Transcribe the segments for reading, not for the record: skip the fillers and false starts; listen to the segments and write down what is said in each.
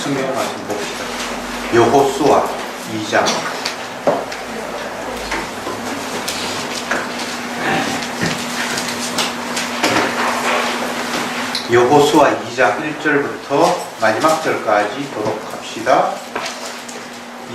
성경 말씀 봅시다. 여호수아 2장. 여호수아 2장 1절부터 마지막 절까지 도독합시다.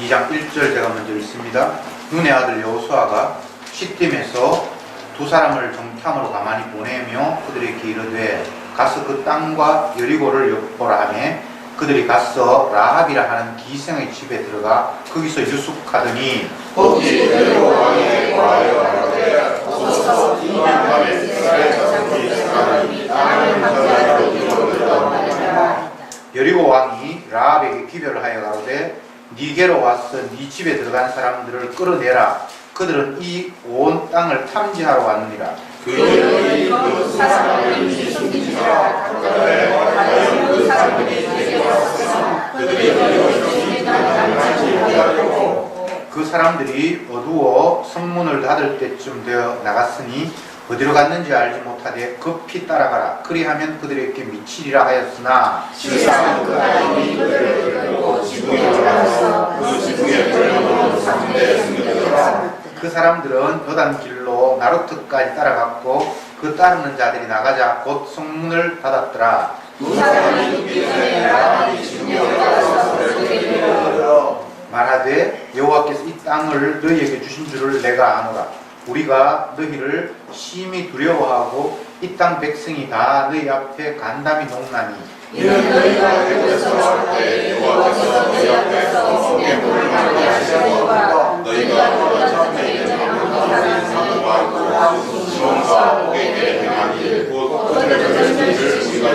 2장 1절 제가 먼저 읽습니다. 눈의 아들 여호수아가 시딤에서 두 사람을 정탐으로 가만히 보내며 그들에게 이르되 가서 그 땅과 여리고를 엿보라 하매 그들이 가서 라합이라 하는 기생의 집에 들어가 거기서 유숙하더니 거기 여리고 왕이 고하여 가로되 어서 이 밤에 이스라엘 자손이 있으니 땅을 판결하러 이르러 하니라. 여리고 왕이 라합에게 기별을 하여 가로되 니게로 와서 네 집에 들어간 사람들을 끌어내라. 그들은 이 온 땅을 탐지하러 왔느니라. 그들이 그 사람들이 숨기지라. 그날에 과연 그 사람들이 내게 왔으나 그들이 너희를 남지 못하려고. 그 사람들이 어두워 성문을 닫을 때쯤 되어 나갔으니 어디로 갔는지 알지 못하되 급히 따라가라. 그리하면 그들에게 미치리라 하였으나 실상 그 아이들이 그들을 끌고 지붕에 올라가서 그 지붕에 걸려놓은 상대에 숨겨두라. 그 사람들은 요단 길로 나루트까지 따라갔고 그 따르는 자들이 나가자 곧 성문을 닫았더라. 두 사람이 듣기 전에 라합이 지붕에 올라가서 그들에게 이르러 말하되 여호와께서 이 땅을 너희에게 주신 줄을 내가 아노라. 우리가 너희를 심히 두려워하고 이 땅 백성이 다 너희 앞에 간담이 녹나니 이는 너희가 여기서 올 때 여호와께서 너희 앞에서 성의 물을 나게 하시려니와 너희가 그런 전에 인정하는 상과 시온과 복에게 행하니 곧 그들을 전해줄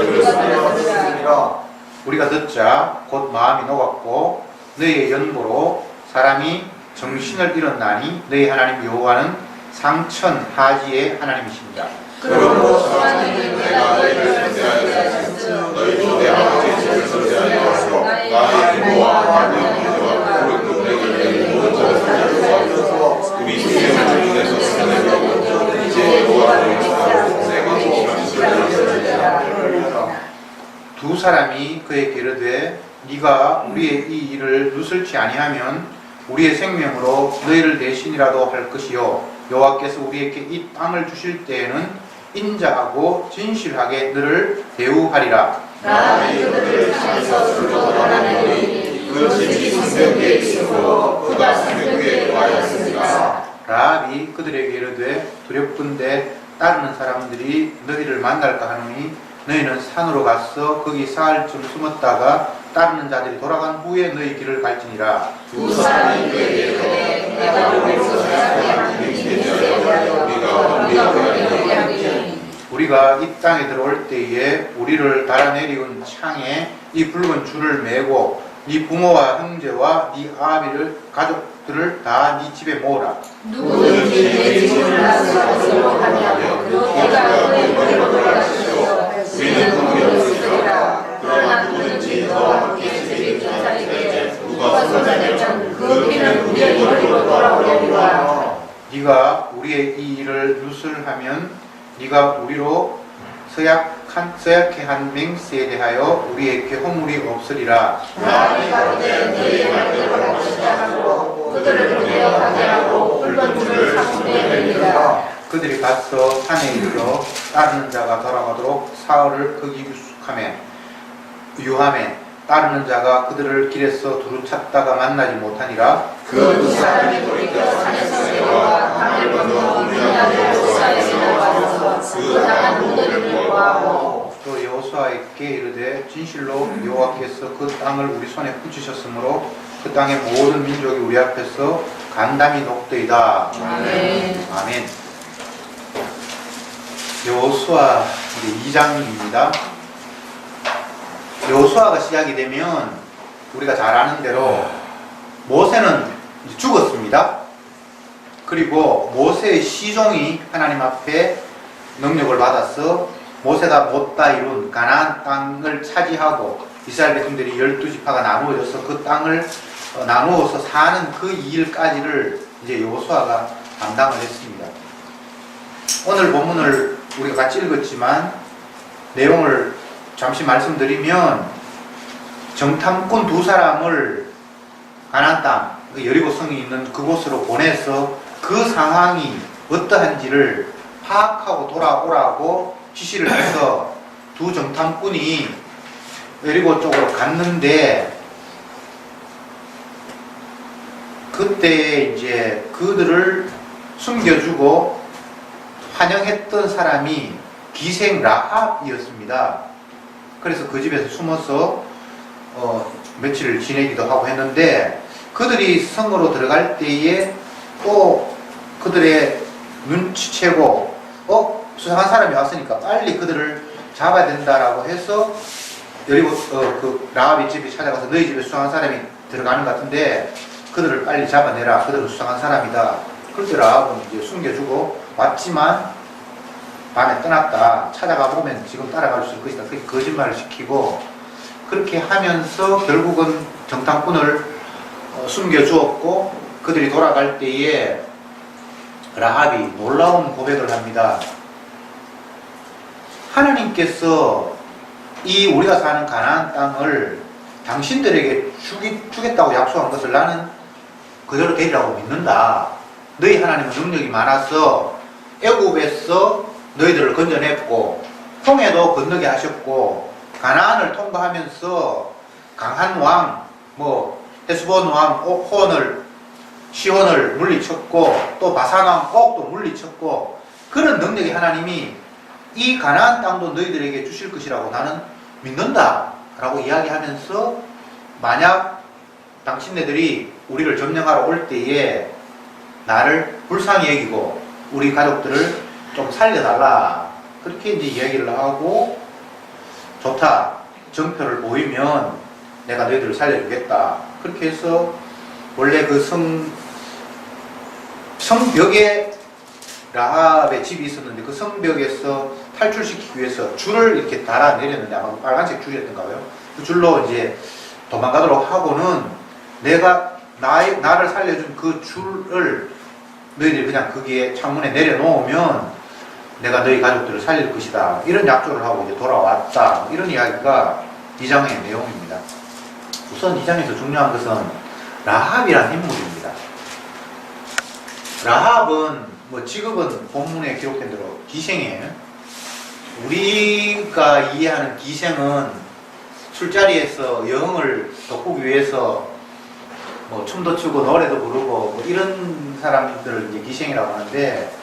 우리가 들었으리라. 우리가 듣자 곧 마음이 녹았고 너희의 연보로 사람이 정신을 잃었나니 너희 하나님 여호와는 상천 하지의 하나님이십니다. 그러므로 사람들이 내가 너희를 선대하여 하셨으며 너희도 내 아버지의 집을 선대하여 하시고 나의 이모와 나의 형제와 그 너희에게 모든 자를 선대하여 우리 주의 문중에서 선대하고 이제 여호와를 전하고 내게 지시하시리라. 두 사람이 그에게 이르되 네가 우리의 이 일을 누설치 아니하면 우리의 생명으로 너희를 대신이라도 할 것이요 여호와께서 우리에게 이 땅을 주실 때에는 인자하고 진실하게 너를 대우하리라. 라합이 그들을 향해서 술로 원하노니 그 집이 성벽에 있으므로 그가 성벽에 거하였으니까. 라합이 그들에게 이르되 두렵건대 따르는 사람들이 너희를 만날까 하노니 너희는 산으로 가서 거기 사흘쯤 숨었다가 따르는 자들이 돌아간 후에 너희 길을 갈지니라. 두 사람이 그에게 이르되 내가 우리로 생각하는 우리가 이 땅에 들어올 때에 우리를 달아내리운 창에 이 붉은 줄을 메고 네 부모와 형제와 네 아비를 가족들을 다 네 집에 모으라. 누구든지 내 집을 나서도록 하면 내가 그의 머리로 돌아가시오. 우리는 그물이 없으리라. 그러나 누구든지 너와 함께 집에 전사할 때 누가 손자되면 그 피는 우리의 머리로 돌아오려니와. 네가 우리의 이 일을 누설하면 네가 우리로 서약해 한 맹세에 대하여 우리에게 허물이 없으리라. 라합이 가로되 너희의 말대로 할 것이다 하고 그들을 보내어 가게 하고 붉은 줄을 상수에 내리라. 그들이 가서 산에 이르러 따르는 자가 돌아가도록 사흘을 거기 유함에 따르는 자가 그들을 길에서 두루 찾다가 만나지 못하니라. 그 두 사람이 돌이켜 산에서 내려와 강을 건너 우리나라 여호수아에게 나와서 그 당한 문들을 보아하고 또 여호수아에게 이르되 진실로 여호와께서 그 땅을 우리 손에 붙이셨으므로 그 땅의 모든 민족이 우리 앞에서 간담이 녹되이다. 아멘. 아멘. 여호수아 2장입니다. 여호수아가 시작이 되면 우리가 잘 아는 대로 모세는 죽었습니다. 그리고 모세의 시종이 하나님 앞에 능력을 받아서 모세가 못다 이룬 가나안 땅을 차지하고 이스라엘 백성들이 12지파가 나누어져서 그 땅을 나누어서 사는 그 일까지를 이제 여호수아가 담당을 했습니다. 오늘 본문을 우리가 같이 읽었지만 내용을 잠시 말씀드리면 정탐꾼 두 사람을 가나안 땅, 그 여리고성이 있는 그곳으로 보내서 그 상황이 어떠한지를 파악하고 돌아오라고 지시를 해서 두 정탐꾼이 여리고 쪽으로 갔는데, 그때 이제 그들을 숨겨주고 환영했던 사람이 기생 라합이었습니다. 그래서 그 집에서 숨어서 며칠을 지내기도 하고 했는데, 그들이 성으로 들어갈 때에 또 그들의 눈치채고 수상한 사람이 왔으니까 빨리 그들을 잡아야 된다라고 해서 여리고 그 라합의 집에 찾아가서 너희 집에 수상한 사람이 들어가는 것 같은데 그들을 빨리 잡아내라. 그들은 수상한 사람이다. 그렇게 라합은 이제 숨겨주고 왔지만 밤에 떠났다. 찾아가 보면 지금 따라갈 수 있을 것이다. 그렇게 거짓말을 시키고 그렇게 하면서 결국은 정탐꾼을 숨겨주었고, 그들이 돌아갈 때에 라합이 놀라운 고백을 합니다. 하나님께서 이 우리가 사는 가나안 땅을 당신들에게 주겠다고 약속한 것을 나는 그대로 되리라고 믿는다. 너희 하나님은 능력이 많아서 애굽에서 너희들을 건져냈고 홍해도 건너게 하셨고 가나안을 통과하면서 강한 왕, 헤스본 왕 호온을 시온을 물리쳤고 또 바산 왕 옥도 물리쳤고, 그런 능력의 하나님이 이 가나안 땅도 너희들에게 주실 것이라고 나는 믿는다 라고 이야기하면서, 만약 당신네들이 우리를 점령하러 올 때에 나를 불쌍히 여기고 우리 가족들을 좀 살려달라, 그렇게 이제 이야기를 하고, 좋다, 정표를 보이면 내가 너희들을 살려주겠다. 그렇게 해서 원래 그 성벽에 라합의 집이 있었는데 그 성벽에서 탈출시키기 위해서 줄을 이렇게 달아 내렸는데, 아마 빨간색 줄이었던가요? 그 줄로 이제 도망가도록 하고는 내가 나를 살려준 그 줄을 너희들이 그냥 거기에 창문에 내려놓으면 내가 너희 가족들을 살릴 것이다. 이런 약속을 하고 이제 돌아왔다. 이런 이야기가 2장의 내용입니다. 우선 2장에서 중요한 것은 라합이라는 인물입니다. 라합은 직업은 본문에 기록된 대로 기생이에요. 우리가 이해하는 기생은 술자리에서 여흥을 돋구기 위해서 춤도 추고 노래도 부르고 이런 사람들을 이제 기생이라고 하는데,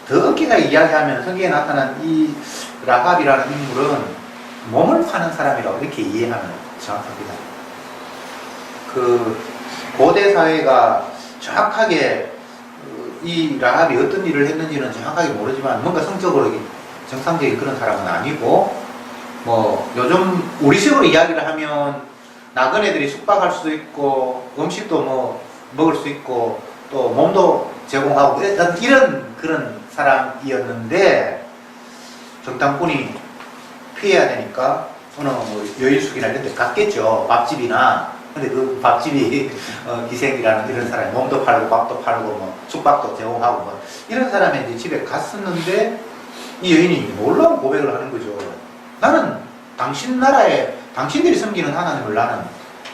더 깊게 이야기하면 성경에 나타난 이 라합이라는 인물은 몸을 파는 사람이라고 이렇게 이해하면 정확합니다. 그 고대 사회가 정확하게 이 라합이 어떤 일을 했는지는 정확하게 모르지만 뭔가 성적으로 정상적인 그런 사람은 아니고, 요즘 우리식으로 이야기를 하면 나그네들이 숙박할 수도 있고 음식도 먹을 수 있고 또 몸도 제공하고 이런 그런 사람이었는데, 정탐꾼이 피해야 되니까 어느 여인숙이나 이런 데 갔겠죠. 밥집이나. 근데 그 밥집이 기생이라는 이런 사람이 몸도 팔고 밥도 팔고 숙박도 제공하고 이런 사람이 이제 집에 갔었는데, 이 여인이 놀라운 고백을 하는 거죠. 나는 당신 나라에 당신들이 섬기는 하나님을 나는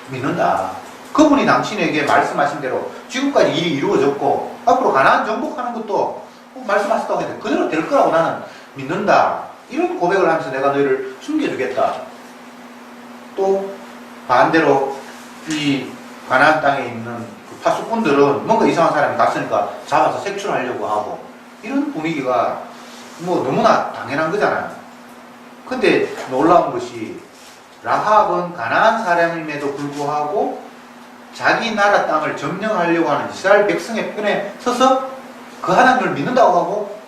믿는다. 그분이 당신에게 말씀하신 대로 지금까지 일이 이루어졌고 앞으로 가나안 정복하는 것도 말씀하셨다고 했는데 그대로 될 거라고 나는 믿는다. 이런 고백을 하면서 내가 너희를 숨겨주겠다. 또 반대로 이 가나안 땅에 있는 그 파수꾼들은 뭔가 이상한 사람이 갔으니까 잡아서 색출하려고 하고, 이런 분위기가 너무나 당연한 거잖아요. 근데 놀라운 것이 라합은 가나안 사람임에도 불구하고 자기 나라 땅을 점령하려고 하는 이스라엘 백성의 편에 서서 그 하나님을 믿는다고 하고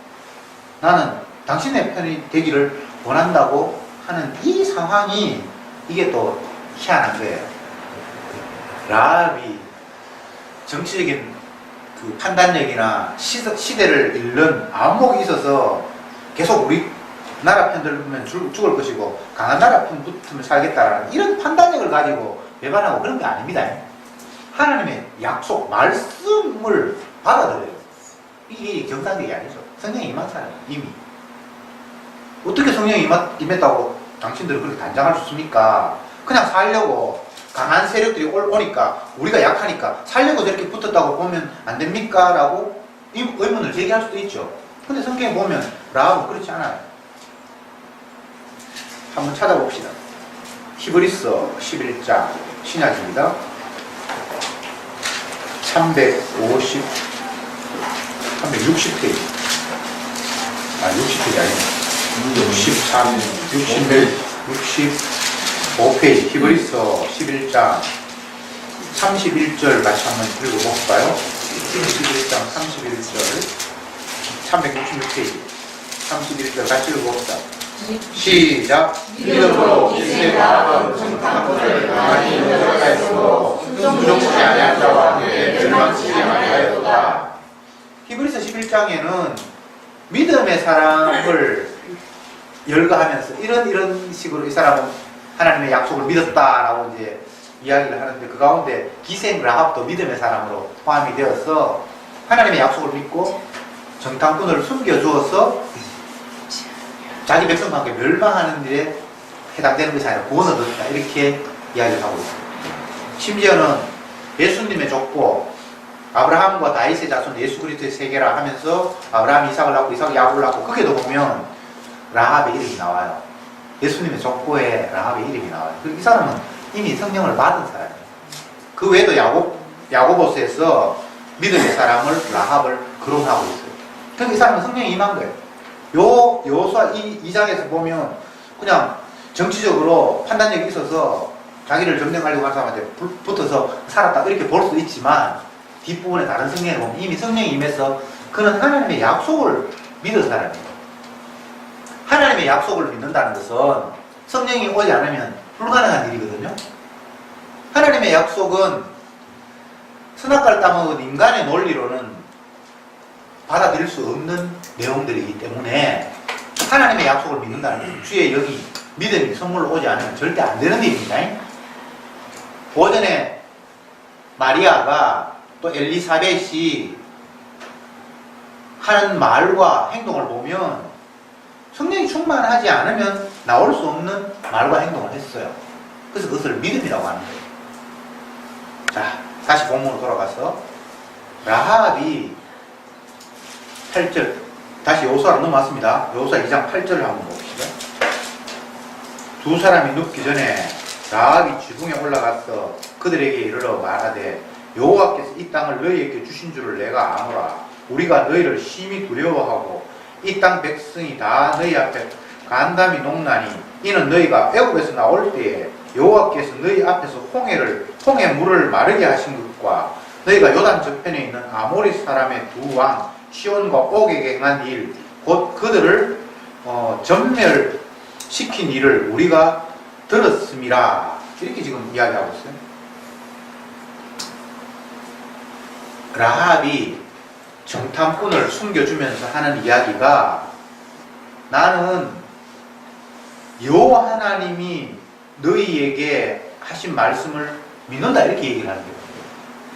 나는 당신의 편이 되기를 원한다고 하는 이 상황이, 이게 또 희한한 거예요. 라합이 정치적인 그 판단력이나 시대를 읽는 안목이 있어서 계속 우리 나라 편 들면 죽을 것이고 강한 나라 편 붙으면 살겠다라는 이런 판단력을 가지고 배반하고 그런 게 아닙니다. 하나님의 약속, 말씀을 받아들여요. 이게 정상적이 아니죠. 성령이 임한 사람 이미. 어떻게 성령이 임했다고 당신들은 그렇게 단정할 수 있습니까? 그냥 살려고 강한 세력들이 오니까 우리가 약하니까 살려고 저렇게 붙었다고 보면 안 됩니까? 라고 의문을 제기할 수도 있죠. 근데 성경에 보면 라합은 그렇지 않아요. 한번 찾아봅시다. 히브리서 11장 신약입니다. 360페이지. 아, 60페이지 아니네. 65페이지. 히브리서 11장 31절 같이 한번 읽어볼까요? 11장 31절 366페이지 31절 같이 읽어봅시다. 시작. 믿음으로 기세가 정탐꾼을 가만히 인정하였으므로 순종치 아니한 자와 함께 멸망치 아니하였다. 히브리서 11장에는 믿음의 사람을 열거하면서 이런 식으로 이 사람은 하나님의 약속을 믿었다라고 이제 이야기를 하는데, 그 가운데 기생 라합도 믿음의 사람으로 포함이 되어서 하나님의 약속을 믿고 정탐꾼을 숨겨주어서 자기 백성과 함께 멸망하는 일에 해당되는 것이 아니라 구원을 얻었다, 이렇게 이야기를 하고 있습니다. 심지어는 예수님의 족보 아브라함과 다윗의 자손 예수 그리스도의 세계라 하면서 아브라함이 이삭을 낳고 이삭이 야곱을 낳고, 거기에도 보면 라합의 이름이 나와요. 예수님의 족보에 라합의 이름이 나와요. 이 사람은 이미 성령을 받은 사람이에요. 그 외에도 야고보스에서 믿음의 사람을 라합을 거론하고 있어요. 그러니까 이 사람은 성령이 임한 거예요. 여호수아 2장에서 보면 그냥 정치적으로 판단력이 있어서 자기를 점령하려고 하는 사람한테 붙어서 살았다, 이렇게 볼 수도 있지만 뒷부분에 다른 성경에 보면 이미 성령이 임해서 그는 하나님의 약속을 믿은 사람이에요. 하나님의 약속을 믿는다는 것은 성령이 오지 않으면 불가능한 일이거든요. 하나님의 약속은 선악과를 따먹은 인간의 논리로는 받아들일 수 없는 내용들이기 때문에 하나님의 약속을 믿는다는 것은 주의 영이, 믿음이 선물로 오지 않으면 절대 안 되는 일입니다. 오전에 마리아가 또 엘리사벳이 하는 말과 행동을 보면 성령이 충만하지 않으면 나올 수 없는 말과 행동을 했어요. 그래서 그것을 믿음이라고 하는 거예요. 자, 다시 본문으로 돌아가서 라합이 8절, 다시 여호수아로 넘어왔습니다. 여호수아 2장 8절을 한번 봅시다. 두 사람이 눕기 전에 라합이 지붕에 올라가서 그들에게 이르러 말하되 여호와께서 이 땅을 너희에게 주신 줄을 내가 아노라. 우리가 너희를 심히 두려워하고 이 땅 백성이 다 너희 앞에 간담이 녹나니 이는 너희가 애굽에서 나올 때에 여호와께서 너희 앞에서 홍해 물을 마르게 하신 것과 너희가 요단 저편에 있는 아모리 사람의 두 왕 시온과 옥에게 행한 일, 곧 그들을 전멸시킨 일을 우리가 들었음이라. 이렇게 지금 이야기하고 있어요. 라합이 정탐꾼을 숨겨주면서 하는 이야기가, 나는 여호와 하나님이 너희에게 하신 말씀을 믿는다, 이렇게 얘기를 하는 거예요.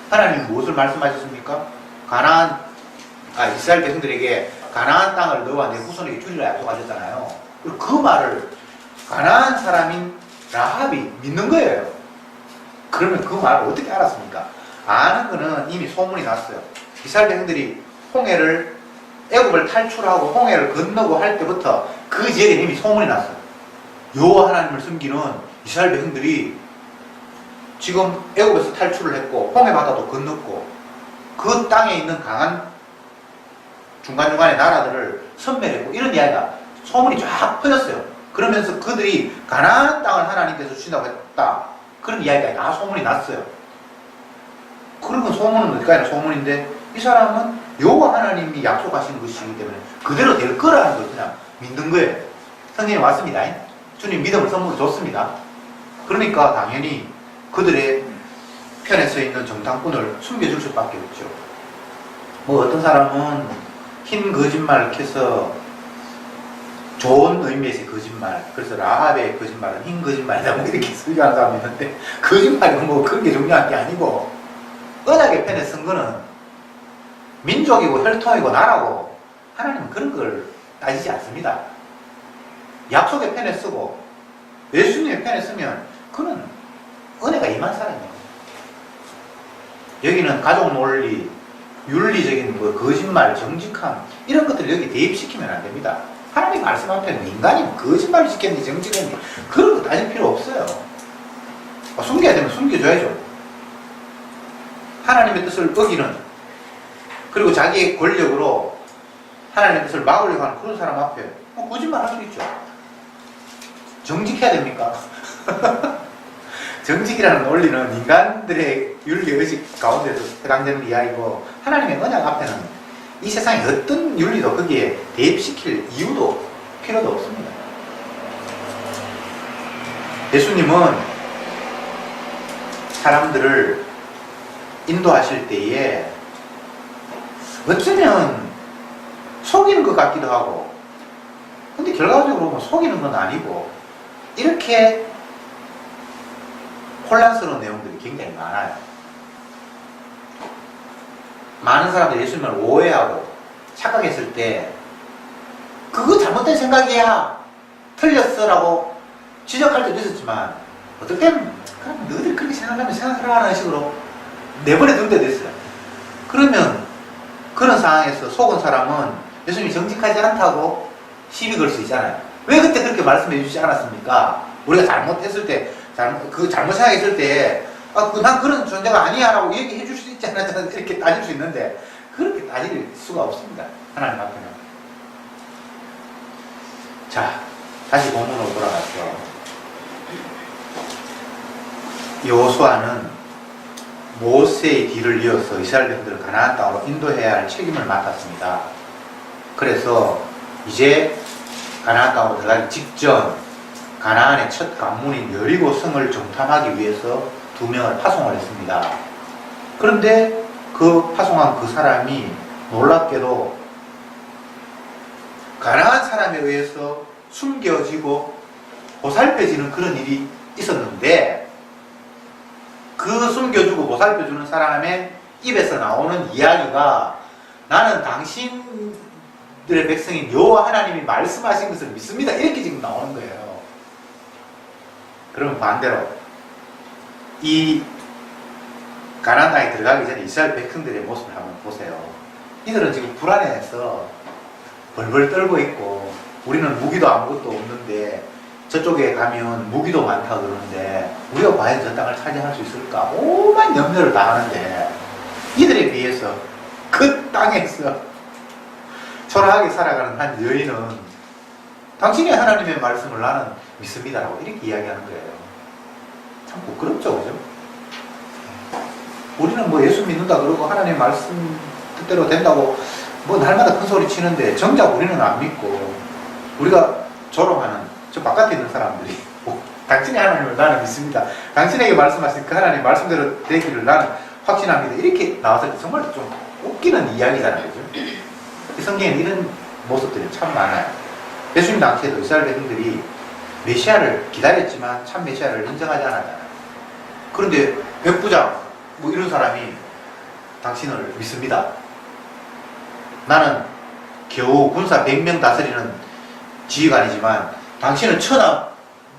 하나님이 무엇을 말씀하셨습니까? 이스라엘 백성들에게 가나안 땅을 너와 내 후손에게 주리라 약속하셨잖아요. 그 말을 가나안 사람인 라합이 믿는 거예요. 그러면 그 말을 어떻게 알았습니까? 아는 거는 이미 소문이 났어요. 이스라엘 백성들이 애굽을 탈출하고 홍해를 건너고 할 때부터 그 지역에 이미 소문이 났어요. 여호와 하나님을 숨기는 이스라엘 백성들이 지금 애굽에서 탈출을 했고 홍해 바다도 건넜고 그 땅에 있는 강한 중간중간의 나라들을 섬멸했고, 이런 이야기가 소문이 쫙 퍼졌어요. 그러면서 그들이 가나안 땅을 하나님께서 주신다고 했다, 그런 이야기가 다 소문이 났어요. 그러면 소문은 어디까지나 소문인데, 이 사람은 여호와 하나님이 약속하신 것이기 때문에 그대로 될 거라는 걸 그냥 믿는 거예요. 성경에 왔습니다. 주님 믿음을 선물로 줬습니다. 그러니까 당연히 그들의 편에 서 있는 정탐꾼을 숨겨줄 수밖에 없죠. 어떤 사람은 흰 거짓말을 켜서 좋은 의미에서의 거짓말, 그래서 라합의 거짓말은 흰 거짓말이다, 이렇게 설교하는 사람이 있는데, 거짓말이 그런 게 중요한 게 아니고, 언약의 편에 쓴 거는 민족이고 혈통이고 나라고, 하나님은 그런 걸 따지지 않습니다. 약속의 편에 쓰고 예수님의 편에 쓰면 그는 은혜가 임한 사람이에요. 여기는 가족 논리, 윤리적인 뭐 거짓말, 정직함 이런 것들을 여기 대입시키면 안 됩니다. 하나님 말씀 앞에는 인간이 거짓말을 지켰니 정직했니 그런 거 따질 필요 없어요. 숨겨야 되면 숨겨줘야죠. 하나님의 뜻을 어기는, 그리고 자기의 권력으로 하나님의 뜻을 막으려고 하는 그런 사람 앞에 거짓말 할 수 있죠. 정직해야 됩니까? 정직이라는 원리는 인간들의 윤리의식 가운데서 해당되는 이야기고, 하나님의 언약 앞에는 이 세상의 어떤 윤리도 거기에 대입시킬 이유도 필요도 없습니다. 예수님은 사람들을 인도하실 때에 어쩌면 속이는 것 같기도 하고, 근데 결과적으로 보면 속이는 건 아니고, 이렇게 혼란스러운 내용들이 굉장히 많아요. 많은 사람들이 예수님을 오해하고 착각했을 때 그거 잘못된 생각이야, 틀렸어 라고 지적할 때도 있었지만, 어떨 때는 그럼 너희들 그렇게 생각하면 생각하라는 식으로 내버려 둔 데도 있어요. 그러면 그런 상황에서 속은 사람은 예수님이 정직하지 않다고 시비 걸 수 있잖아요. 왜 그때 그렇게 말씀해 주시지 않았습니까? 우리가 잘못했을 때, 잘못 생각했을 때, 난 그런 존재가 아니야 라고 얘기해 줄 수 있지 않았잖아, 이렇게 따질 수 있는데, 그렇게 따질 수가 없습니다. 하나님 앞에는. 자, 다시 본문으로 돌아가서, 여호수아는 모세의 뒤를 이어서 이스라엘 백성들을 가나안 땅으로 인도해야 할 책임을 맡았습니다. 그래서 이제 가나안 땅으로 들어가기 직전 가나안의 첫 관문인 여리고 성을 정탐하기 위해서 2명을 파송을 했습니다. 그런데 그 파송한 그 사람이 놀랍게도 가나안 사람에 의해서 숨겨지고 보살펴지는 그런 일이 있었는데, 그 숨겨주고 보살펴주는 사람의 입에서 나오는 이야기가 나는 당신들의 백성인 여호와 하나님이 말씀하신 것을 믿습니다, 이렇게 지금 나오는 거예요. 그러면 반대로 이 가나안 땅에 들어가기 전에 이스라엘 백성들의 모습을 한번 보세요. 이들은 지금 불안해서 벌벌 떨고 있고, 우리는 무기도 아무것도 없는데 저쪽에 가면 무기도 많다 그러는데 우리가 과연 저 땅을 차지할 수 있을까? 오만 염려를 다 하는데, 이들에 비해서 그 땅에서 초라하게 살아가는 한 여인은 당신이 하나님의 말씀을 나는 믿습니다라고 이렇게 이야기하는 거예요. 참 부끄럽죠, 그죠? 우리는 뭐 예수 믿는다 그러고 하나님의 말씀 뜻대로 된다고 뭐 날마다 큰 소리 치는데, 정작 우리는 안 믿고, 우리가 졸업하는 저 바깥에 있는 사람들이 당신의 하나님을 나는 믿습니다, 당신에게 말씀하신 그 하나님 말씀대로 되기를 나는 확신합니다, 이렇게 나와서 정말 좀 웃기는 이야기잖아요, 그죠? 이 성경에는 이런 모습들이 참 많아요. 예수님 당시에도 이스라엘 백성들이 메시아를 기다렸지만 참 메시아를 인정하지 않았잖아요. 그런데 백부장 뭐 이런 사람이 당신을 믿습니다, 나는 겨우 군사 100명 다스리는 지휘관이지만 당신은 천하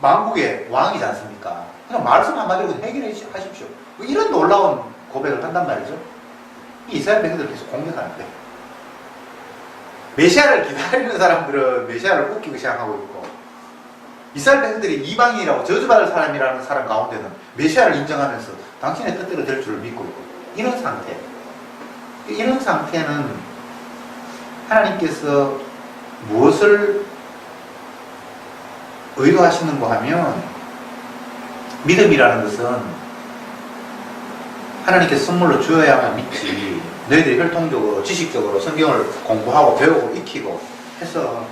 만국의 왕이지 않습니까? 그냥 말씀 한마디로 해결해 하십시오, 뭐 이런 놀라운 고백을 한단 말이죠. 이 이스라엘 백성들을 계속 공격하는데, 메시아를 기다리는 사람들은 메시아를 웃기고 시작하고 있고, 이스라엘 백성들이 이방인이라고 저주받을 사람이라는 사람 가운데는 메시아를 인정하면서 당신의 뜻대로 될 줄을 믿고 있고, 이런 상태. 이런 상태는 하나님께서 무엇을 의도하시는가 하면, 믿음이라는 것은 하나님께서 선물로 주어야만 믿지, 너희들이 혈통적으로 지식적으로 성경을 공부하고 배우고 익히고 해서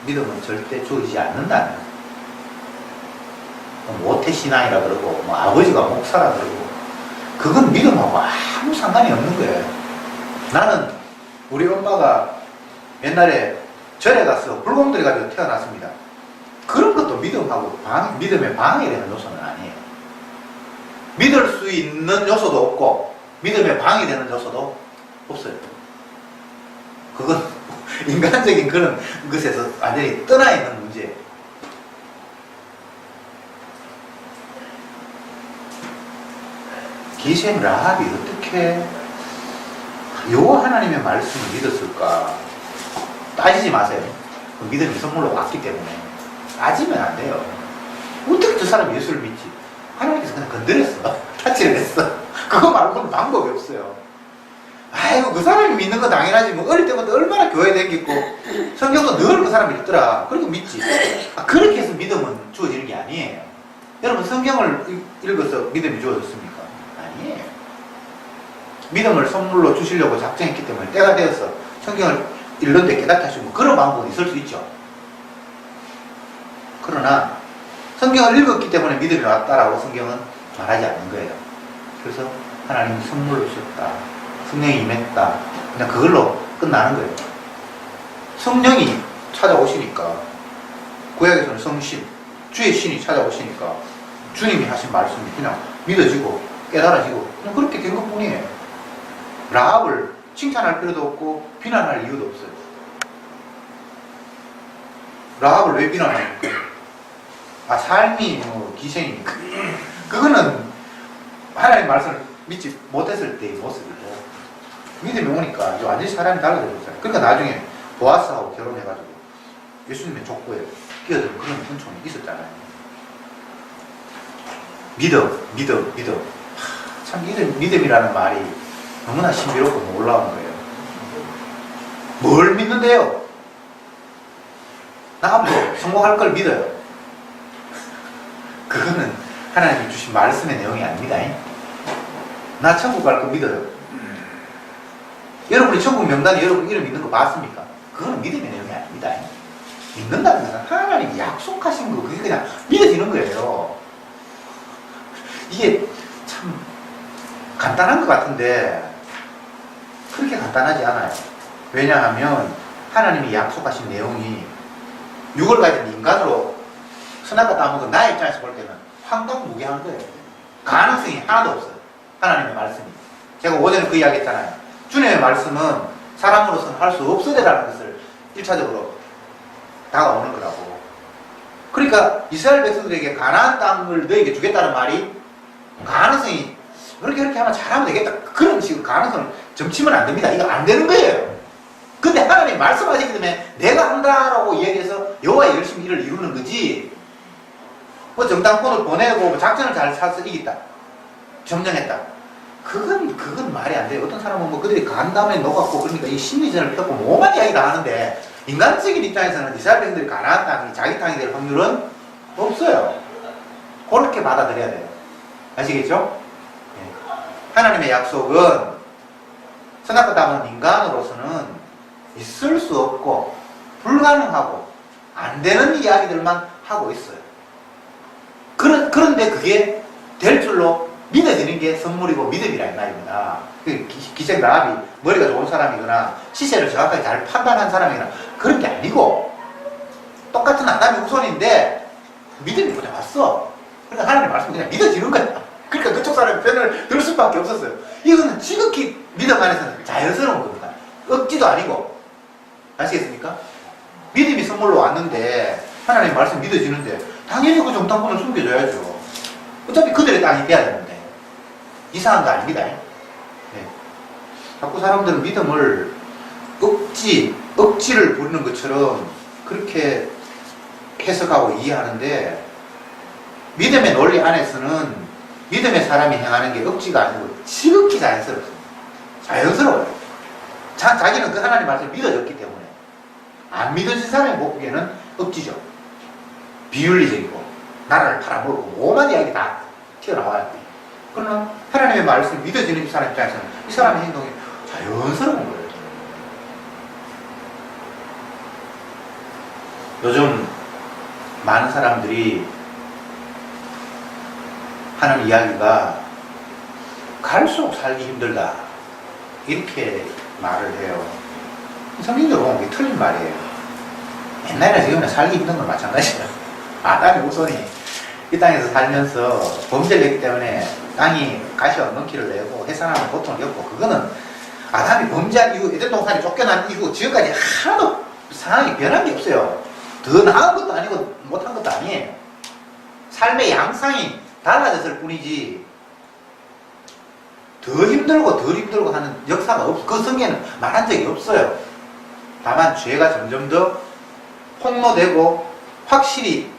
믿음은 절대 주어지지 않는다는, 모태신앙이라 그러고 뭐 아버지가 목사라 그러고, 그건 믿음하고 아무 상관이 없는 거예요. 나는 우리 엄마가 옛날에 절에 가서 불공들이 가지고 태어났습니다. 그런 것도 믿음하고 믿음에 방해되는 요소는 아니에요. 믿을 수 있는 요소도 없고 믿음에 방해되는 요소도 없어요. 그건 인간적인 그런 것에서 완전히 떠나 있는 문제예요. 기생 라합이 어떻게 요 하나님의 말씀을 믿었을까? 따지지 마세요. 그 믿음이 선물로 왔기 때문에 따지면 안 돼요. 어떻게 저 사람이 예수를 믿지? 하나님께서 그냥 건드렸어. 타치를 했어. 그거 말고는 방법이 없어요. 아이고 그 사람이 믿는 건 당연하지. 뭐 어릴 때부터 얼마나 교회 다니고 성경도 늘 그 사람이 읽더라. 그러니까 믿지. 그렇게 해서 믿음은 주어지는 게 아니에요. 여러분 성경을 읽어서 믿음이 주어졌습니까? 아니에요. 믿음을 선물로 주시려고 작정했기 때문에 때가 되어서 성경을 읽는데 깨닫게 하시고 그런 방법은 있을 수 있죠. 그러나 성경을 읽었기 때문에 믿음이 왔다라고 성경은 말하지 않는 거예요. 그래서 하나님이 선물로 주셨다. 성령이 임했다. 그냥 그걸로 끝나는 거예요. 성령이 찾아오시니까 구약에서는 성신, 주의 신이 찾아오시니까 주님이 하신 말씀이 그냥 믿어지고 깨달아지고 그냥 그렇게 된 것뿐이에요. 라합을 칭찬할 필요도 없고 비난할 이유도 없어요. 라합을 왜 비난합니까? 삶이 뭐 기생이니까. 그거는 하나님 말씀을 믿지 못했을 때의 모습이고 믿음이 오니까 이제 완전히 사람이 달라졌잖아요. 그러니까 나중에 보아스하고 결혼해가지고 예수님의 족보에 끼어드는 그런 훈총이 있었잖아요. 믿음. 참 믿음이라는 말이 너무나 신비롭고 놀라운 거예요. 뭘 믿는데요? 나 앞으로 성공할 걸 믿어요. 그거는 하나님이 주신 말씀의 내용이 아닙니다. 나 천국 갈 거 믿어요. 여러분이 천국 명단에 여러분 이름 있는 거 봤습니까? 그건 믿음의 내용이 아닙니다. 믿는다는 것은 하나님이 약속하신 거 그게 그냥 믿어지는 거예요. 이게 참 간단한 것 같은데 그렇게 간단하지 않아요. 왜냐하면 하나님이 약속하신 내용이 육을 가진 인간으로 선악과 따먹은 나의 입장에서 볼 때는 황당무계한 거예요. 가능성이 하나도 없어요. 하나님의 말씀이. 제가 오전에 그 이야기 했잖아요. 주님의 말씀은 사람으로서는 할 수 없으리라는 것을 1차적으로 다가오는 거라고. 그러니까 이스라엘 백성들에게 가나안 땅을 너에게 주겠다는 말이 가능성이 그렇게 하면 잘하면 되겠다. 그런 식으로 가능성을 점치면 안 됩니다. 이거 안 되는 거예요. 근데 하나님 말씀하시기 때문에 내가 한다라고 이야기해서 여호와의 열심히 일을 이루는 거지. 뭐 정당권을 보내고 뭐 작전을 잘 짜서 이겼다. 점령했다. 그건 말이 안 돼요. 어떤 사람은 뭐 그들이 간담에 녹았고 그러니까 이 심리전을 펴고 뭐만 이야기 다 하는데 인간적인 입장에서는 이스라엘 백성들이 가나안 땅이 자기 땅이 될 확률은 없어요. 그렇게 받아들여야 돼요. 아시겠죠? 네. 하나님의 약속은 선악과 따먹은 인간으로서는 있을 수 없고 불가능하고 안 되는 이야기들만 하고 있어요. 그런데 그게 될 줄로 믿어지는 게 선물이고 믿음이라 이 말입니다. 기생 라합이 머리가 좋은 사람이거나 시세를 정확하게 잘 판단한 사람이거나 그런 게 아니고 똑같은 아담의 후손인데 믿음이 그냥 왔어. 그러니까 하나님 말씀이 그냥 믿어지는 거야. 그러니까 그쪽 사람의 편을 들 수밖에 없었어요. 이거는 지극히 믿음 안에서는 자연스러운 겁니다. 억지도 아니고. 아시겠습니까? 믿음이 선물로 왔는데 하나님 말씀 믿어지는데 당연히 그 정탐꾼을 숨겨줘야죠. 어차피 그들의 땅이 돼야 되는데 이상한 거 아닙니다. 네. 자꾸 사람들은 믿음을 억지를 부리는 것처럼 그렇게 해석하고 이해하는데 믿음의 논리 안에서는 믿음의 사람이 행하는 게 억지가 아니고 지극히 자연스럽습니다. 자연스러워요. 자기는 그 하나님 말씀을 믿어졌기 때문에. 안 믿어진 사람이 보기에는 억지죠. 비윤리적이고 나라를 팔아먹고 뭐만 이야기 다 튀어나와야 돼. 그러나 하나님의 말씀을 믿어지는 사람 입장에서는 이 사람의 행동이 자연스러운 거예요. 요즘 많은 사람들이 하는 이야기가 갈수록 살기 힘들다 이렇게 말을 해요. 성경적으로 보면 그게 틀린 말이에요. 옛날이나 지금이나 살기 힘든 건 마찬가지예요. 아담의 후손이 이 땅에서 살면서 범죄를 했기 때문에 땅이 가시와 엉겅퀴를 내고 해산하는 고통을 겪고 그거는 아담이 범죄한 이후 에덴 동산에 쫓겨난 이후 지금까지 하나도 상황이 변한 게 없어요. 더 나은 것도 아니고 못한 것도 아니에요. 삶의 양상이 달라졌을 뿐이지 더 힘들고 덜 힘들고 하는 역사가 없어. 그 성경에는 말한 적이 없어요. 다만 죄가 점점 더 폭로되고 확실히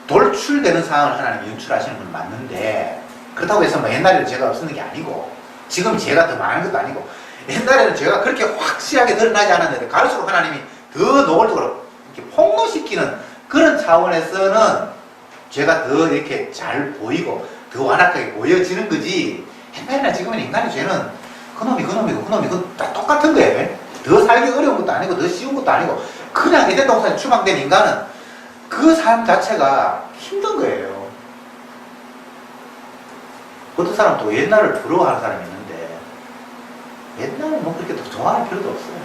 돌출되는 상황을 하나님이 연출하시는 건 맞는데, 그렇다고 해서 뭐 옛날에는 죄가 없었는 게 아니고 지금 죄가 더 많은 것도 아니고, 옛날에는 죄가 그렇게 확실하게 드러나지 않았는데 갈수록 하나님이 더 노골적으로 이렇게 폭로시키는 그런 차원에서는 죄가 더 이렇게 잘 보이고 더 완악하게 보여지는 거지. 옛날이나 지금은 인간의 죄는 그놈이 다 똑같은 거예요. 더 살기 어려운 것도 아니고 더 쉬운 것도 아니고, 그냥 에덴 동산에 추방된 인간은 그 삶 자체가 힘든 거예요. 어떤 사람은 또 옛날을 부러워하는 사람이 있는데, 옛날은 뭐 그렇게 더 좋아할 필요도 없어요.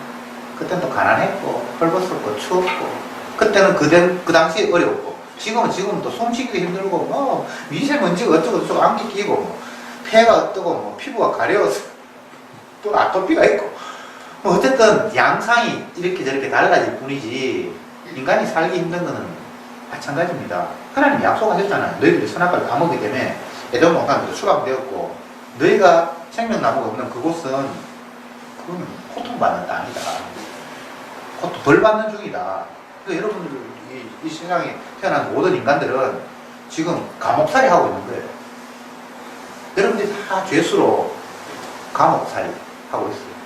그때는 또 가난했고 헐벗었고 추웠고, 그때는 그 당시에 어려웠고, 지금은 또 숨쉬기도 힘들고 뭐 미세먼지가 어쩌고 저쩌고 안개 끼고 뭐 폐가 어떠고 뭐 피부가 가려워서 또 아토피가 있고, 뭐 어쨌든 양상이 이렇게 저렇게 달라질 뿐이지 인간이 살기 힘든 거는 마찬가지입니다. 하나님이 약속하셨잖아요. 너희들이 선악과를 다 먹기 때문에 에덴 동산에서 추방되었고, 너희가 생명나무가 없는 그곳은 그건 고통받는 땅이다. 벌 받는 중이다. 그러니까 여러분들 이 세상에 태어난 모든 인간들은 지금 감옥살이 하고 있는 거예요. 여러분들이 다 죄수로 감옥살이 하고 있어요.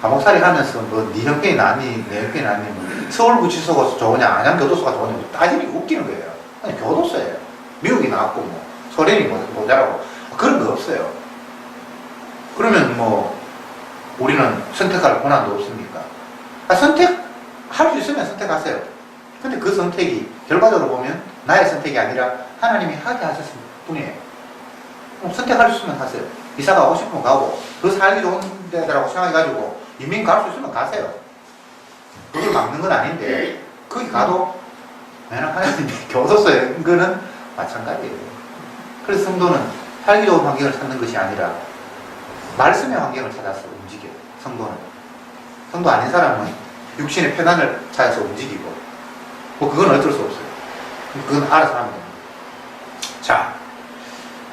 감옥살이 하면서 뭐 네 형편이 낫니 내 형편이 낫니, 뭐 서울구치소가 좋으냐 안양교도소가 좋으냐 따지는 게 웃기는 거예요. 그냥 교도소예요. 미국이 나왔고 뭐 소련이 모자라고 그런 거 없어요. 그러면 뭐 우리는 선택할 권한도 없습니까? 선택할 수 있으면 선택하세요. 근데 그 선택이 결과적으로 보면 나의 선택이 아니라 하나님이 하게 하셨을 뿐이에요. 선택할 수 있으면 하세요. 이사 가고 싶으면 가고, 그 살기 좋은 데라고 생각해가지고 이민 갈 수 있으면 가세요. 그걸 막는 건 아닌데, 거기 가도 맨날 하나님이 교도소에 온 거는 마찬가지예요. 그래서 성도는 살기 좋은 환경을 찾는 것이 아니라 말씀의 환경을 찾아서 움직여요. 성도 아닌 사람은 육신의 편안을 찾아서 움직이고, 뭐 그건 어쩔 수 없어요. 그건 알아서 하면 됩니다. 자,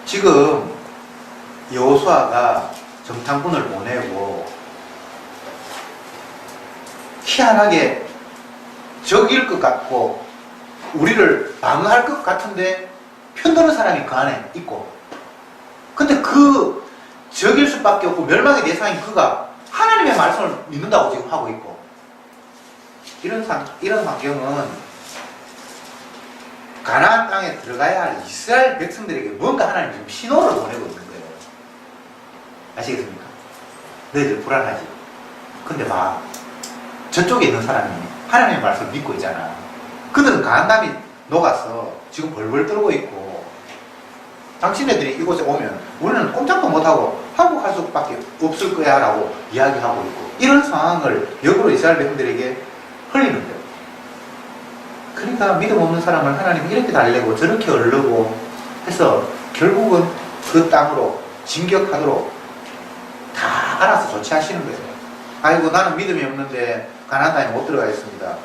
지금 여호수아가 정탐꾼을 보내고 희한하게 적일 것 같고 우리를 방어할 것 같은데 편드는 사람이 그 안에 있고, 근데 그 적일 수밖에 없고 멸망의 대상인 그가 하나님의 말씀을 믿는다고 지금 하고 있고, 이런 환경은 가나안 땅에 들어가야 할 이스라엘 백성들에게 뭔가 하나님 지금 신호를 보내고 있는 거예요. 아시겠습니까? 너희들 불안하지? 근데 막 저쪽에 있는 사람이 하나님의 말씀을 믿고 있잖아. 그들은 가난감이 녹아서 지금 벌벌 떨고 있고, 당신네들이 이곳에 오면 우리는 꼼짝도 못하고 한국 할 수밖에 없을 거야 라고 이야기하고 있고, 이런 상황을 역으로 이스라엘 백성들에게 흘리는 거예요. 그러니까 믿음 없는 사람을 하나님이 이렇게 달래고 저렇게 얼르고 해서 결국은 그 땅으로 진격하도록 다 알아서 조치하시는 거예요. 아이고 나는 믿음이 없는데 가나안 땅에 못 들어가겠습니다.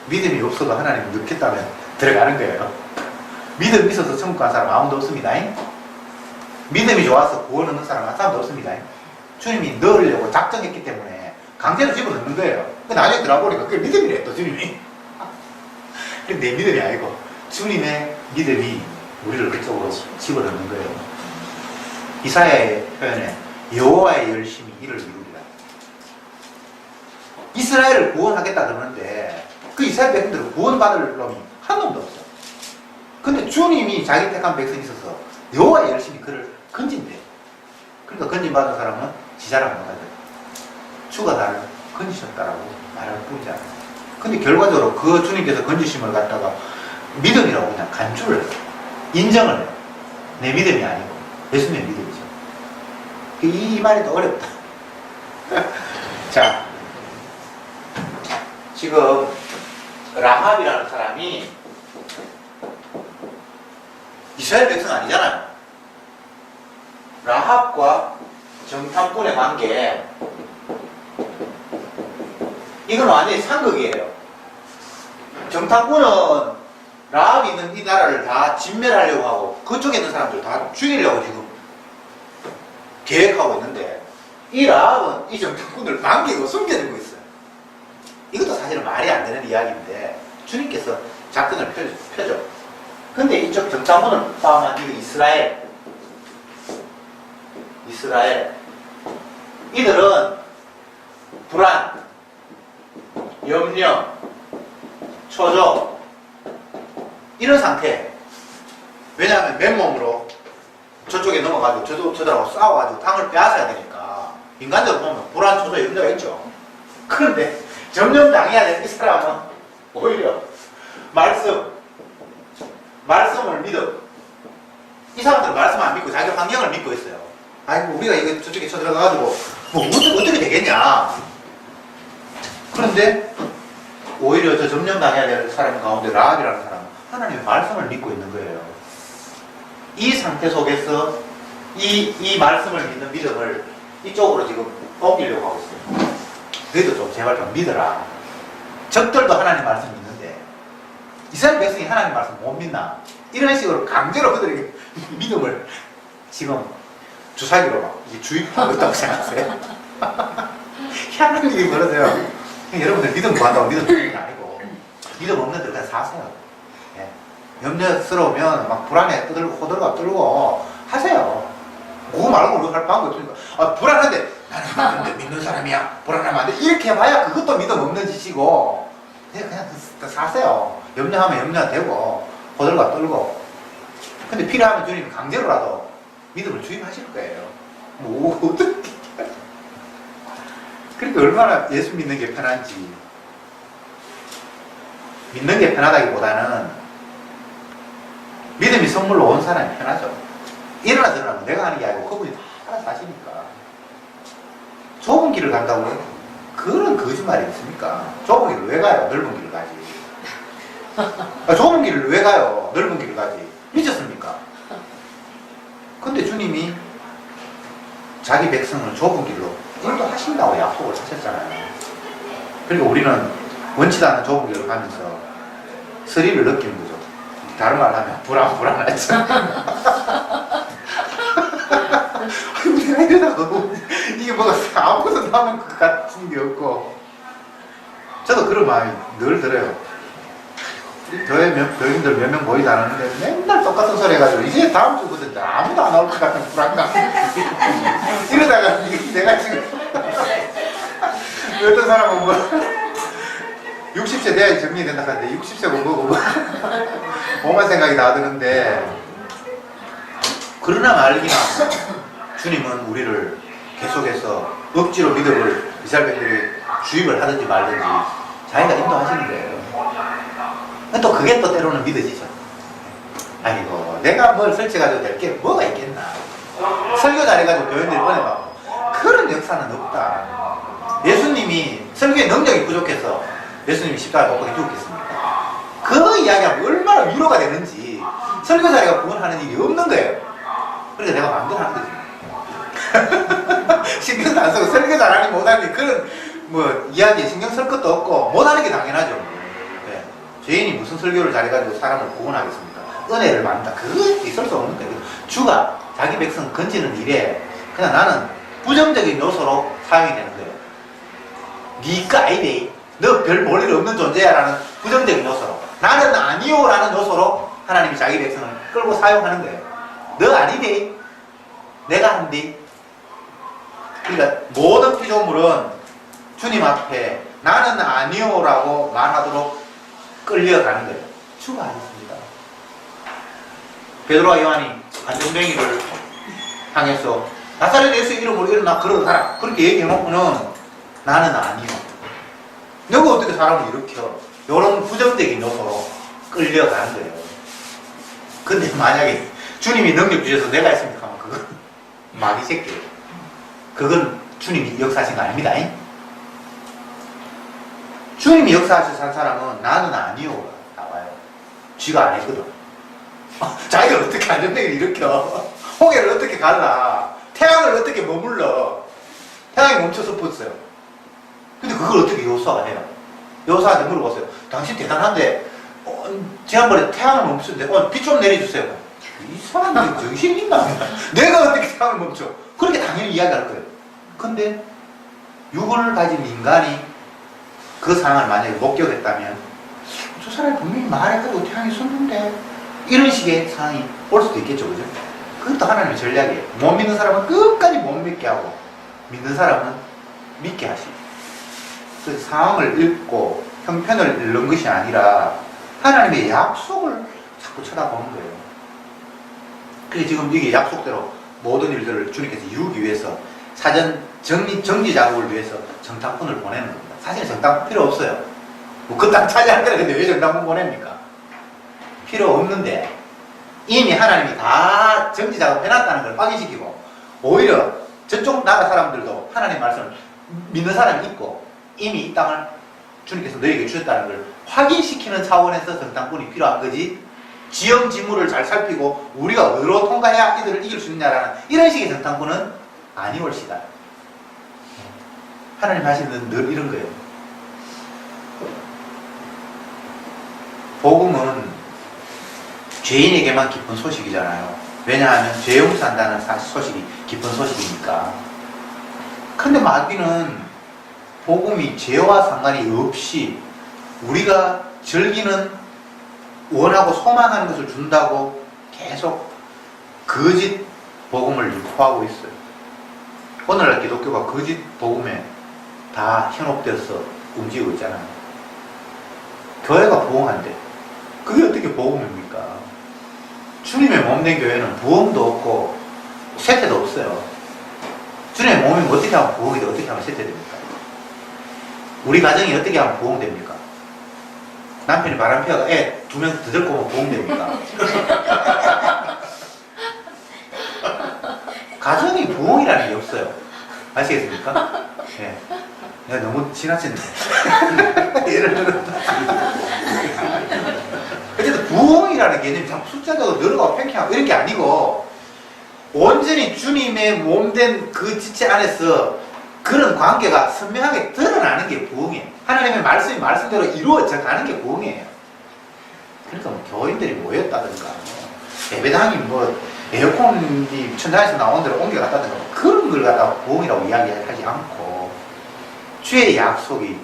믿음이 없어도 하나님 넣겠다면 들어가는 거예요. 믿음 있어서 천국 간 사람 아무도 없습니다. 믿음이 좋아서 구원 얻는 사람 한 사람도 없습니다. 주님이 넣으려고 작정했기 때문에 강제로 집어넣는 거예요. 나중에 들어보니까 그게 믿음이래 또 주님이. 근데 내 믿음이 아니고 주님의 믿음이 우리를 그쪽으로 집어넣는 거예요. 이사야의 표현에 여호와의 열심히 이를 이루리라. 이스라엘을 구원하겠다 그러는데 그 이스라엘 백성들은 구원받을 놈이 한 놈도 없어. 근데 주님이 자기 택한 백성이 있어서 여호와의 열심히 그를 건진대. 그러니까 건진받은 사람은 지자랑 못하죠. 주가 나를 건지셨다라고 말할 뿐이잖아. 근데 결과적으로 그 주님께서 건지심을 갖다가 믿음이라고 그냥 간주를 해요. 인정을 해요. 내 믿음이 아니고 예수님의 믿음이죠. 이 말이 더 어렵다. 자, 지금 라합이라는 사람이 이스라엘 백성 아니잖아요. 라합과 정탐꾼의 관계, 이건 완전히 상극이에요. 정탐꾼은 라합이 있는 이 나라를 다 진멸하려고 하고 그쪽에 있는 사람들 다 죽이려고 지금 계획하고 있는데 이 라합은 이 정탐꾼을 반기고 숨겨두고 있어요. 이것도 사실은 말이 안 되는 이야기인데 주님께서 작전을 펴죠. 근데 이쪽 정탐꾼을 포함한 이 이스라엘 이들은 불안, 염려, 초조 이런 상태. 왜냐하면 맨몸으로 저쪽에 넘어가지고 저들하고 싸워가지고 땅을 빼앗아야 되니까 인간적으로 보면 불안, 초조 이런 데가 있죠. 그런데 점령 당해야 되는 이 사람은 오히려 말씀을 믿어. 이 사람들은 말씀 안 믿고 자기 환경을 믿고 있어요. 아이고 우리가 이거 저쪽에 쳐들어가가지고 뭐 어떻게 되겠냐. 그런데 오히려 저 점령 당해야 될 사람 가운데 라합이라는 사람은 하나님의 말씀을 믿고 있는 거예요. 이 상태 속에서 이 말씀을 믿는 믿음을 이쪽으로 지금 옮기려고 하고 있어요. 너희도 좀 제발 좀 믿어라. 적들도 하나님 말씀 믿는데 이스라엘 백성이 하나님 말씀 못 믿나? 이런 식으로 강제로 그들에게 믿음을 지금 주사기로 막 주입하고 있다고 생각하세요? 희한한 일이 벌어져요. 여러분들 믿음 구한다고 믿음 주는 게 아니고 믿음 없는데 그냥 사세요. 예. 염려스러우면 막 불안해 호들갑 떨고 하세요. 그거 말고 우리가 할 방법이 없으니까 불안한데 나는 믿는 사람이야. 불안하면 안 돼. 이렇게 해봐야 그것도 믿음 없는 짓이고 그냥 사세요. 염려하면 염려되고 호들갑 떨고 근데 필요하면 주님이 강제로라도 믿음을 주입하실 거예요. 뭐 어떻게 그러니까 얼마나 예수 믿는 게 편한지. 믿는 게 편하다기보다는 믿음이 선물로 온 사람이 편하죠. 일어나 드러나면 내가 하는 게 아니고 그분이 다 알아서 하시니까. 좁은 길을 간다고요? 그런 거짓말이 있습니까? 좁은 길을 왜 가요? 넓은 길을 가지. 좁은 길을 왜 가요? 넓은 길을 가지. 미쳤습니까? 근데 주님이 자기 백성을 좁은 길로 인도하신다고 약속을 하셨잖아요. 그러니까 우리는 원치도 않는 좁은 길로 가면서 스릴을 느끼는 거죠. 다른 말로 하면 불안하죠. 내가 이러다가 이게 뭐가 아무것도 남은 것 같은 게 없고 저도 그런 마음이 늘 들어요. 교인들 몇 명 보이지 않았는데 맨날 똑같은 소리 해가지고 이제 다음 주거든 아무도 안 나올 것 같은 불안감 이러다가 내가 지금 어떤 사람은 뭐 60세 돼야 정리된다 하는데 60세고 뭐고 오만 생각이 다 드는데 그러나 말기나 주님은 우리를 계속해서 억지로 믿음을 이스라엘 백성들이 주입을 하든지 말든지 자기가 인도하시는 거예요. 또 그게 또 때로는 믿어지죠. 아이고 내가 뭘 설치가지고 될 게 뭐가 있겠나. 설교 잘해가지고 교인들이 보내봐. 그런 역사는 없다. 예수님이 설교의 능력이 부족해서 예수님이 십자가에 못 박혀 죽겠습니까? 그 이야기하면 얼마나 위로가 되는지 설교 자리가 구원하는 일이 없는 거예요. 그러니까 내가 마음대로 하는 거지. 신경도 안 쓰고 설교 잘하니 못하니 그런 뭐 이야기에 신경 쓸 것도 없고 못하는 게 당연하죠. 네. 죄인이 무슨 설교를 잘해가지고 사람을 구원하겠습니까? 은혜를 받는다. 그거 있을 수 없는 거예요. 주가 자기 백성 건지는 일에 그냥 나는 부정적인 요소로 사용이 되는 거예요. 니가 아니래. 너 별 볼 일 없는 존재야 라는 부정적인 요소로 나는 아니요 라는 요소로 하나님이 자기 백성을 끌고 사용하는 거예요. 너 아니래. 내가 한디. 그러니까 모든 피조물은 주님 앞에 나는 아니요 라고 말하도록 끌려가는 거예요. 주가 아니십니다. 베드로와 요한이 안전뱅이를 향해서 나사렛 예수 이름으로 일어나 걸어가라 그렇게 얘기해놓고는 나는 아니요. 너가 어떻게 사람을 일으켜? 이런 부정적인 요소로 끌려가는 거예요. 근데 만약에 주님이 능력 주셔서 내가 했습니까? 하면 그건 마귀 새끼예요. 그건 주님이 역사하신 거 아닙니다. 주님이 역사하셔서 산 사람은 나는 아니요 나와요. 쥐가 안 했거든. 자기가 어떻게 안전뱅이를 일으켜? 홍해를 어떻게 갈라? 태양을 어떻게 머물러? 태양이 멈춰서 붙어요. 근데 그걸 어떻게 여호수아가 해요? 여호수아한테 물어봤어요. 당신 대단한데 지난번에 태양을 멈추는데 비 좀 내려주세요. 이 사람들 정신이 있나? 내가 어떻게 태양을 멈춰? 그렇게 당연히 이야기할 거예요. 근데 육을 가진 인간이 그 상황을 만약에 목격했다면 저 사람이 분명히 말해가지고 태양이 섰는데 이런 식의 상황이 올 수도 있겠죠. 그죠? 그것도 하나님의 전략이에요. 못 믿는 사람은 끝까지 못 믿게 하고 믿는 사람은 믿게 하시고, 그 상황을 읽고 형편을 읽는 것이 아니라 하나님의 약속을 자꾸 쳐다보는 거예요. 그래서 지금 이게 약속대로 모든 일들을 주님께서 이루기 위해서 사전 정지 작업을 위해서 정탐꾼을 보내는 겁니다. 사실 정탐꾼 필요 없어요. 뭐 그 땅 차지하는데 근데 왜 정탐꾼 보냅니까? 필요 없는데 이미 하나님이 다 정지 작업 해놨다는 걸 확인시키고, 오히려 저쪽 나라 사람들도 하나님 말씀을 믿는 사람이 있고 이미 이 땅을 주님께서 너에게 주셨다는 걸 확인시키는 차원에서 정탐꾼이 필요한 거지, 지형 지물을 잘 살피고 우리가 어디로 통과해야 이들을 이길 수 있냐라는 이런 식의 정탐꾼은 아니올시다. 하나님 하시는 늘 이런 거예요. 복음은 죄인에게만 기쁜 소식이잖아요. 왜냐하면 죄 용서한다는 소식이 기쁜 소식이니까. 근데 마귀는 복음이 죄와 상관이 없이 우리가 즐기는, 원하고 소망하는 것을 준다고 계속 거짓 복음을 유포하고 있어요. 오늘날 기독교가 거짓 복음에 다 현혹되어서 움직이고 있잖아요. 교회가 부흥한데 그게 어떻게 복음입니까? 주님의 몸된 교회는 부흥도 없고 세태도 없어요. 주님의 몸이 어떻게 하면 부흥이 돼? 어떻게 하면 세태됩니까? 우리 가정이 어떻게 하면 부흥됩니까? 남편이 바람 피워가 애 2명 더 데리고 오면 부흥됩니까? 가정이 부흥이라는 게 없어요. 아시겠습니까? 예. 내가 너무 지나치네. 예를 들어. 어쨌든 부흥이라는 개념이 자꾸 숫자적으로 늘어가고 팽팽하고 이런 게 아니고, 온전히 주님의 몸된 그 지체 안에서 그런 관계가 선명하게 드러나는 게 부흥이에요. 하나님의 말씀이 말씀대로 이루어져 가는 게 부흥이에요. 그러니까 뭐 교인들이 모였다든가, 예배당이 뭐 에어컨이 천장에서 나오는 대로 옮겨갔다든가, 그런 걸 갖다가 부흥이라고 이야기하지 않고, 주의 약속이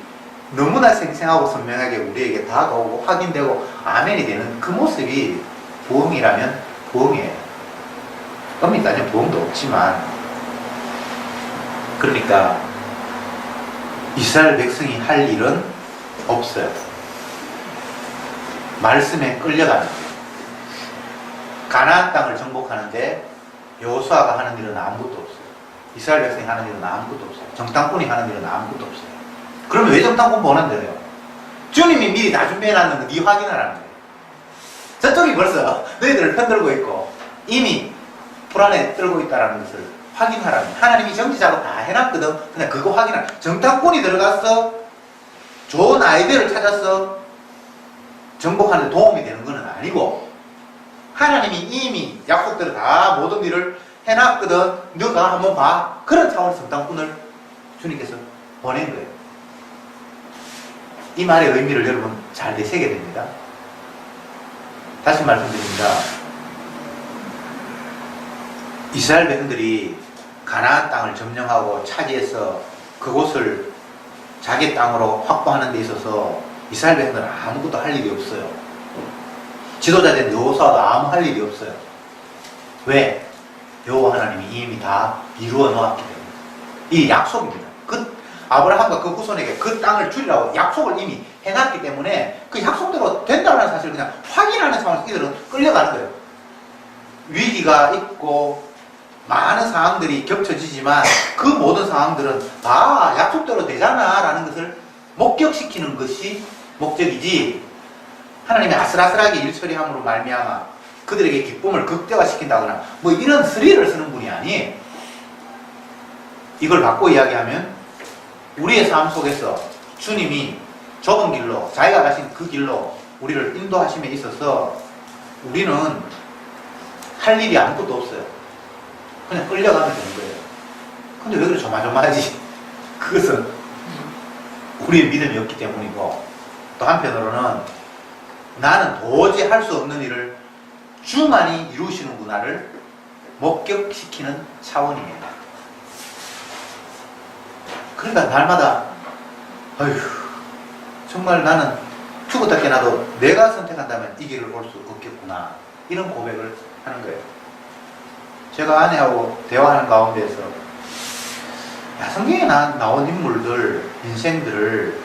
너무나 생생하고 선명하게 우리에게 다가오고 확인되고 아멘이 되는 그 모습이 부흥이라면 부흥이에요. 엄밀히 따지면 부흥도 없지만, 그러니까 이스라엘 백성이 할 일은 없어요. 말씀에 끌려가는 거예요. 가나안 땅을 정복하는데 여호수아가 하는 일은 아무것도 없어요. 이스라엘 백성이 하는 일은 아무것도 없어요. 정탐꾼이 하는 일은 아무것도 없어요. 그러면 왜 정탐꾼 보낸대요? 주님이 미리 다 준비해놨는 거 네 확인하라는 거예요. 저쪽이 벌써 너희들을 편들고 있고 이미 불안에 떨고 있다는 것을 확인하라는, 하나님이 정지작업 다 해놨거든. 그냥 그거 확인하라. 정탐꾼이 들어가서 좋은 아이디어를 찾아서 정복하는 데 도움이 되는 건 아니고, 하나님이 이미 약속대로 다 모든 일을 해놨거든. 너가 한번 봐. 그런 차원에서 정탐꾼을 주님께서 보낸 거예요. 이 말의 의미를 여러분 잘 되새겨야 됩니다. 다시 말씀드립니다. 이스라엘 백성들이 가나안 땅을 점령하고 차지해서 그곳을 자기 땅으로 확보하는 데 있어서 이스라엘 백성들은 아무것도 할 일이 없어요. 지도자된 여호수아도 아무 할 일이 없어요. 왜? 여호와 하나님이 이미 다 이루어 놓았기 때문에. 이 약속입니다. 그 아브라함과 그 후손에게 그 땅을 주리라고 약속을 이미 해놨기 때문에 그 약속대로 된다는 사실을 그냥 확인하는 차원에서 이들은 끌려가는 거예요. 위기가 있고 많은 상황들이 겹쳐지지만 그 모든 상황들은 다 약속대로 되잖아 라는 것을 목격시키는 것이 목적이지, 하나님이 아슬아슬하게 일처리함으로 말미암아 그들에게 기쁨을 극대화시킨다거나 뭐 이런 스릴을 쓰는 분이 아니에요. 이걸 바꿔 이야기하면 우리의 삶 속에서 주님이 좁은 길로, 자기가 가신 그 길로 우리를 인도하심에 있어서 우리는 할 일이 아무것도 없어요. 그냥 끌려가면 되는 거예요. 근데 왜 그래 조마조마하지? 그것은 우리의 믿음이 없기 때문이고, 또 한편으로는 나는 도저히 할 수 없는 일을 주만이 이루시는구나를 목격시키는 차원이에요. 그러니까 날마다 아휴 정말 나는 죽었다 깨나도 내가 선택한다면 이 길을 올 수 없겠구나 이런 고백을 하는 거예요. 제가 아내하고 대화하는 가운데에서 성경에 나온 인물들 인생들을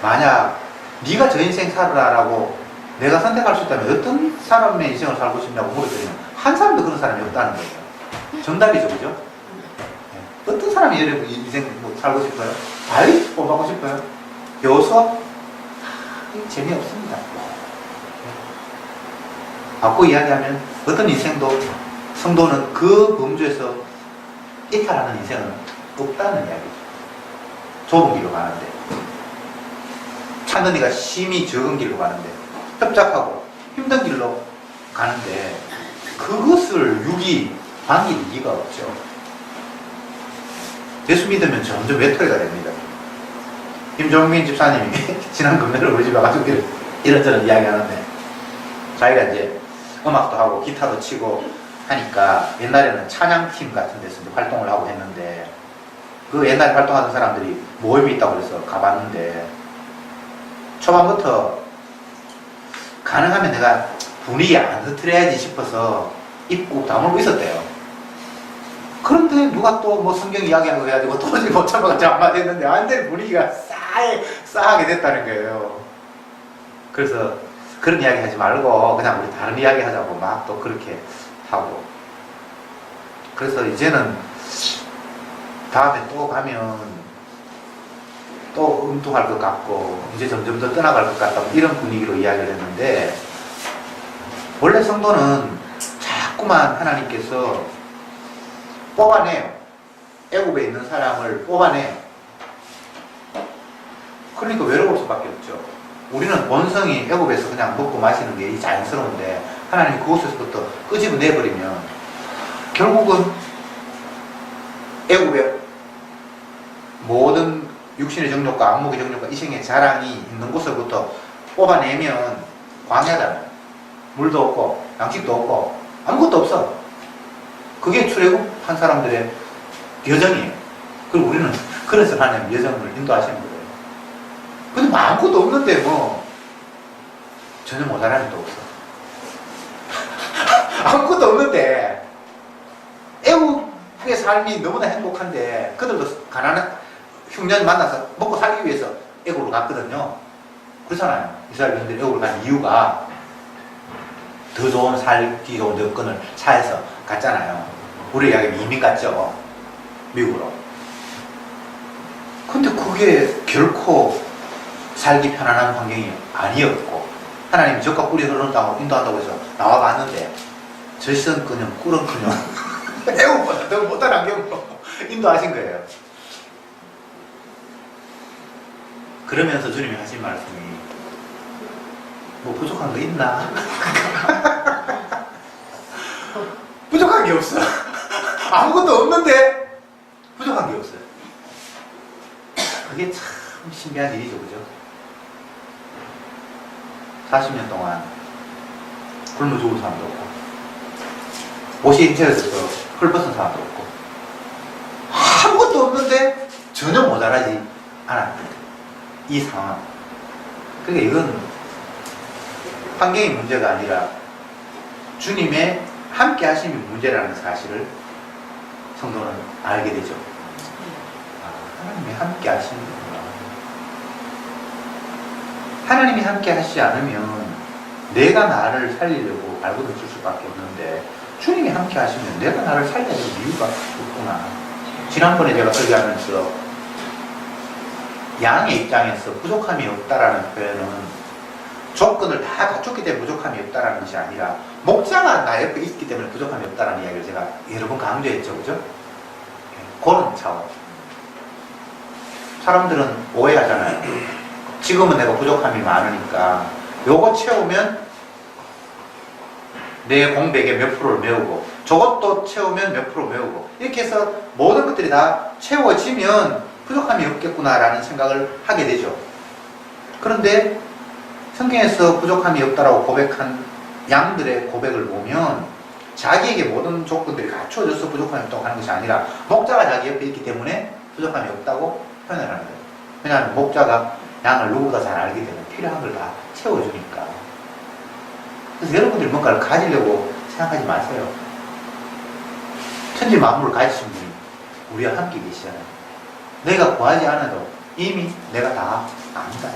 만약 네가 저 인생 살아라라고 내가 선택할 수 있다면 어떤 사람의 인생을 살고 싶냐고 물어보면 한 사람도 그런 사람이 없다는 거예요. 정답이죠, 그죠? 네. 어떤 사람이 여러분 인생 뭐 살고 싶어요? 아이, 뽑아보고 싶어요? 교섭? 재미없습니다. 바꿔 이야기하면 어떤 인생도 성도는 그 범주에서 이탈하는 인생은 없다는 이야기죠. 좁은 길로 가는데 찬던이가 심히 적은 길로 가는데 협착하고 힘든 길로 가는데 그것을 유기 반길 이유가 없죠. 예수 믿으면 점점 외톨이가 됩니다. 김종민 집사님이 지난 금요일에 우리 집에 와가지고 이런저런 이야기하는데 자기가 이제 음악도 하고 기타도 치고 하니까 옛날에는 찬양팀 같은 데서 이제 활동을 하고 했는데 그 옛날에 활동하던 사람들이 모임이 있다고 해서 가봤는데 초반부터 가능하면 내가 분위기 안 흐트려야지 싶어서 입고 다물고 있었대요. 그런데 누가 또 뭐 성경 이야기하는 거 해가지고 도저히 못 참아가지고 한마디 했는데 완전히 분위기가 싸하게 됐다는 거예요. 그래서 그런 이야기 하지 말고 그냥 우리 다른 이야기 하자고 막 또 그렇게 하고 그래서 이제는 다음에 또 가면 또 엉뚱할 것 같고 이제 점점 더 떠나갈 것 같다 이런 분위기로 이야기를 했는데 원래 성도는 자꾸만 하나님께서 뽑아내요. 애굽에 있는 사람을 뽑아내요. 그러니까 외로울 수밖에 없죠. 우리는 본성이 애굽에서 그냥 먹고 마시는 게 자연스러운데 하나님이 그곳에서부터 끄집어내버리면 결국은 애굽의 모든 육신의 정욕과 안목의 정욕과 이생의 자랑이 있는 곳으로부터 뽑아내면 광야잖아요. 물도 없고 양식도 없고 아무것도 없어. 그게 출애굽한 사람들의 여정이에요. 그리고 우리는 그래서 하나님 여정을 인도하시는 거예요. 근데 뭐 아무것도 없는데 뭐 전혀 모자라는 도 없어. 아무것도 없는데 애국의 삶이 너무나 행복한데 그들도 가난한 흉년 만나서 먹고 살기 위해서 애국으로 갔거든요. 그렇잖아요. 이스라엘 백성들이 애국으로 간 이유가 더 좋은 살기 좋은 여건을 차에서 갔잖아요. 우리 이야기는 이민 갔죠. 미국으로. 근데 그게 결코 살기 편안한 환경이 아니었고 하나님이 젖과 꿀이 흐르는 땅으로 인도한다고 해서 나와봤는데 젖은커녕 꿀은커녕 애국보다 더 못한 환경으로 인도하신 거예요. 그러면서 주님이 하신 말씀이 뭐 부족한 거 있나? 부족한 게 없어. 아무것도 없는데 부족한 게 없어요. 그게 참 신기한 일이죠, 그죠? 40년 동안 굶어 죽은 사람도 없고 옷이 인체에서 헐벗은 사람도 없고 아무것도 없는데 전혀 모자라지 않았는데 이 상황. 그러니까 이건 환경이 문제가 아니라 주님의 함께 하심이 문제라는 사실을 성도는 알게 되죠. 하나님이 함께 하시는구나. 하나님이 함께 하시지 않으면 내가 나를 살리려고 발버둥 칠 수밖에 없는데 주님이 함께 하시면 내가 나를 살려야 될 이유가 없구나. 지난번에 제가 설교하면서 양의 입장에서 부족함이 없다라는 표현은 조건을 다 갖췄기 때문에 부족함이 없다라는 것이 아니라 목자가 나 옆에 있기 때문에 부족함이 없다라는 이야기를 제가 여러 번 강조했죠, 그죠? 그런 차원. 사람들은 오해하잖아요. 지금은 내가 부족함이 많으니까 요거 채우면 내 공백의 몇 프로를 메우고 저것도 채우면 몇 프로 메우고 이렇게 해서 모든 것들이 다 채워지면 부족함이 없겠구나라는 생각을 하게 되죠. 그런데 성경에서 부족함이 없다라고 고백한 양들의 고백을 보면 자기에게 모든 조건들이 갖춰져서 부족함이 없다고 하는 것이 아니라 목자가 자기 옆에 있기 때문에 부족함이 없다고 표현을 하는 거예요. 왜냐하면 목자가 양을 누구보다 잘 알기 때문에 필요한 걸 다 채워주니까. 그래서 여러분들이 뭔가를 가지려고 생각하지 마세요. 천지 만물을 가지신 분이 우리와 함께 계시잖아요. 내가 구하지 않아도 이미 내가 다 안다.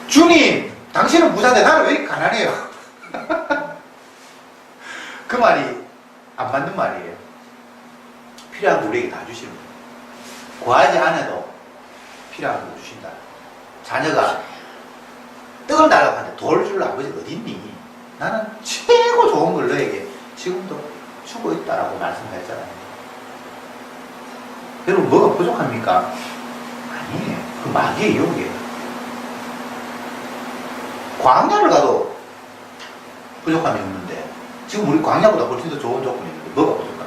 주님, 당신은 부자인데 나는 왜 이렇게 가난해요? 그 말이 안 맞는 말이에요. 필요한 거 우리에게 다 주시는 거예요. 구하지 않아도 필요한 거 주신다. 자녀가 떡을 달라고 하는데 돌 줄 아버지가 어디 있니? 나는 최고 좋은 걸 너에게 지금도 주고 있다라고 말씀하셨잖아요. 여러분 뭐가 부족합니까? 아니에요. 그 마귀의 유혹이에요. 광야를 가도 부족함이 없는데 지금 우리 광야보다 훨씬 더 좋은 조건이 있는데 뭐가 부족합니까?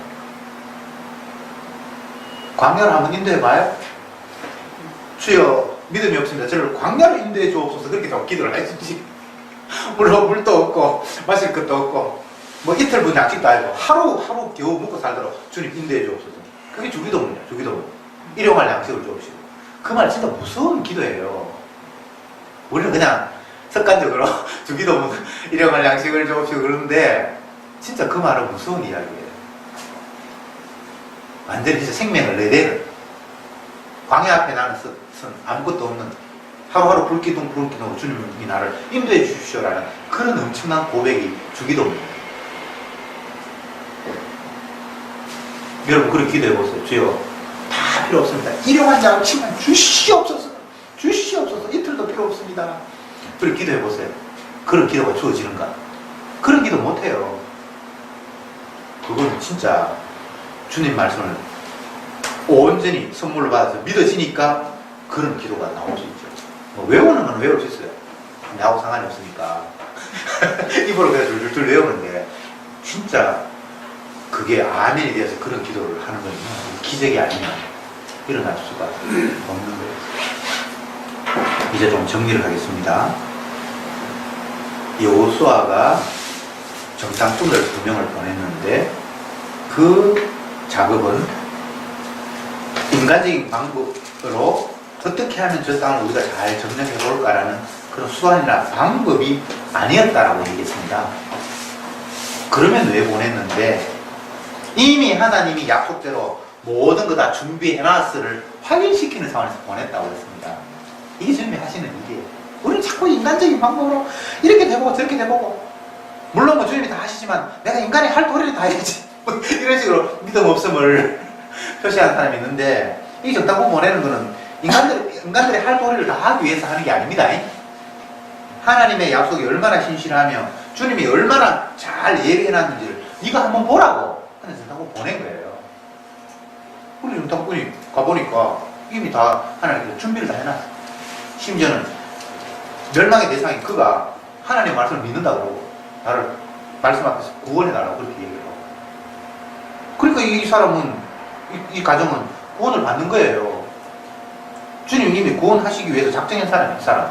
광야를 한번 인도해봐요? 주여 믿음이 없습니다. 저를 광야로 인도해 주옵소서. 그렇게 좀 기도를 하시지. 물론 물도 없고 마실 것도 없고 뭐 이틀 분 양식도 아니고 하루 겨우 먹고 살도록 주님 인도해 주옵소서. 그게 주기도문이야. 주기도문. 일용할 양식을 주옵시고. 그 말 진짜 무서운 기도예요. 우리는 그냥 습관적으로 주기도문 일용할 양식을 주옵시고 그러는데 진짜 그 말은 무서운 이야기예요. 완전히 진짜 생명을 내대는 광야 앞에 나는 선 아무것도 없는 하루하루 불기둥으로 주님이 나를 인도해 주십시오라는 그런 엄청난 고백이 주기도문이에요. 여러분 그렇게 기도해 보세요. 주여 다 필요 없습니다. 일용할 양식만 주시옵소서. 주시옵소서. 이틀도 필요 없습니다. 그렇게 기도해 보세요. 그런 기도가 주어지는가? 그런 기도 못해요. 그건 진짜 주님 말씀을 온전히 선물로 받아서 믿어지니까 그런 기도가 나올 수 있죠. 뭐 외우는 건 외울 수 있어요. 나하고 상관이 없으니까. 입으로 그냥 줄줄 외우는데 진짜 그게 아멘이 되어서 그런 기도를 하는 거는 기적이 아니면 일어날 수가 없는 거예요. 이제 좀 정리를 하겠습니다. 여호수아가 정탐꾼을 2명을 보냈는데 그 작업은 인간적인 방법으로 어떻게 하면 저 땅을 우리가 잘 점령해 볼까라는 그런 수단이나 방법이 아니었다라고 얘기했습니다. 그러면 왜 보냈는데 이미 하나님이 약속대로 모든 거 다 준비해 놨음을 확인시키는 상황에서 보냈다고 했습니다. 이게 주님이 하시는 일이에요. 우리는 자꾸 인간적인 방법으로 이렇게 돼보고 저렇게 돼보고 물론 뭐 주님이 다 하시지만 내가 인간의 할 도리를 다 해야지 이런 식으로 믿음 없음을 표시하는 사람이 있는데 이 정탐꾼 보내는 거는 인간들의 할 도리를 다 하기 위해서 하는 게 아닙니다. 하나님의 약속이 얼마나 신실하며 주님이 얼마나 잘 예비해놨는지를 네가 한번 보라고 그냥 정탐꾼 보낸 거예요. 우리 정탐꾼이 가보니까 이미 다 하나님께서 준비를 다 해놨어. 심지어는 멸망의 대상이 그가 하나님의 말씀을 믿는다고 그러고 나를 말씀 앞에서 구원해달라고 그렇게 얘기를 하고 그러니까 이 사람은 이 가정은 구원을 받는 거예요. 주님 이미 구원하시기 위해서 작정한 사람이에요. 이 사람은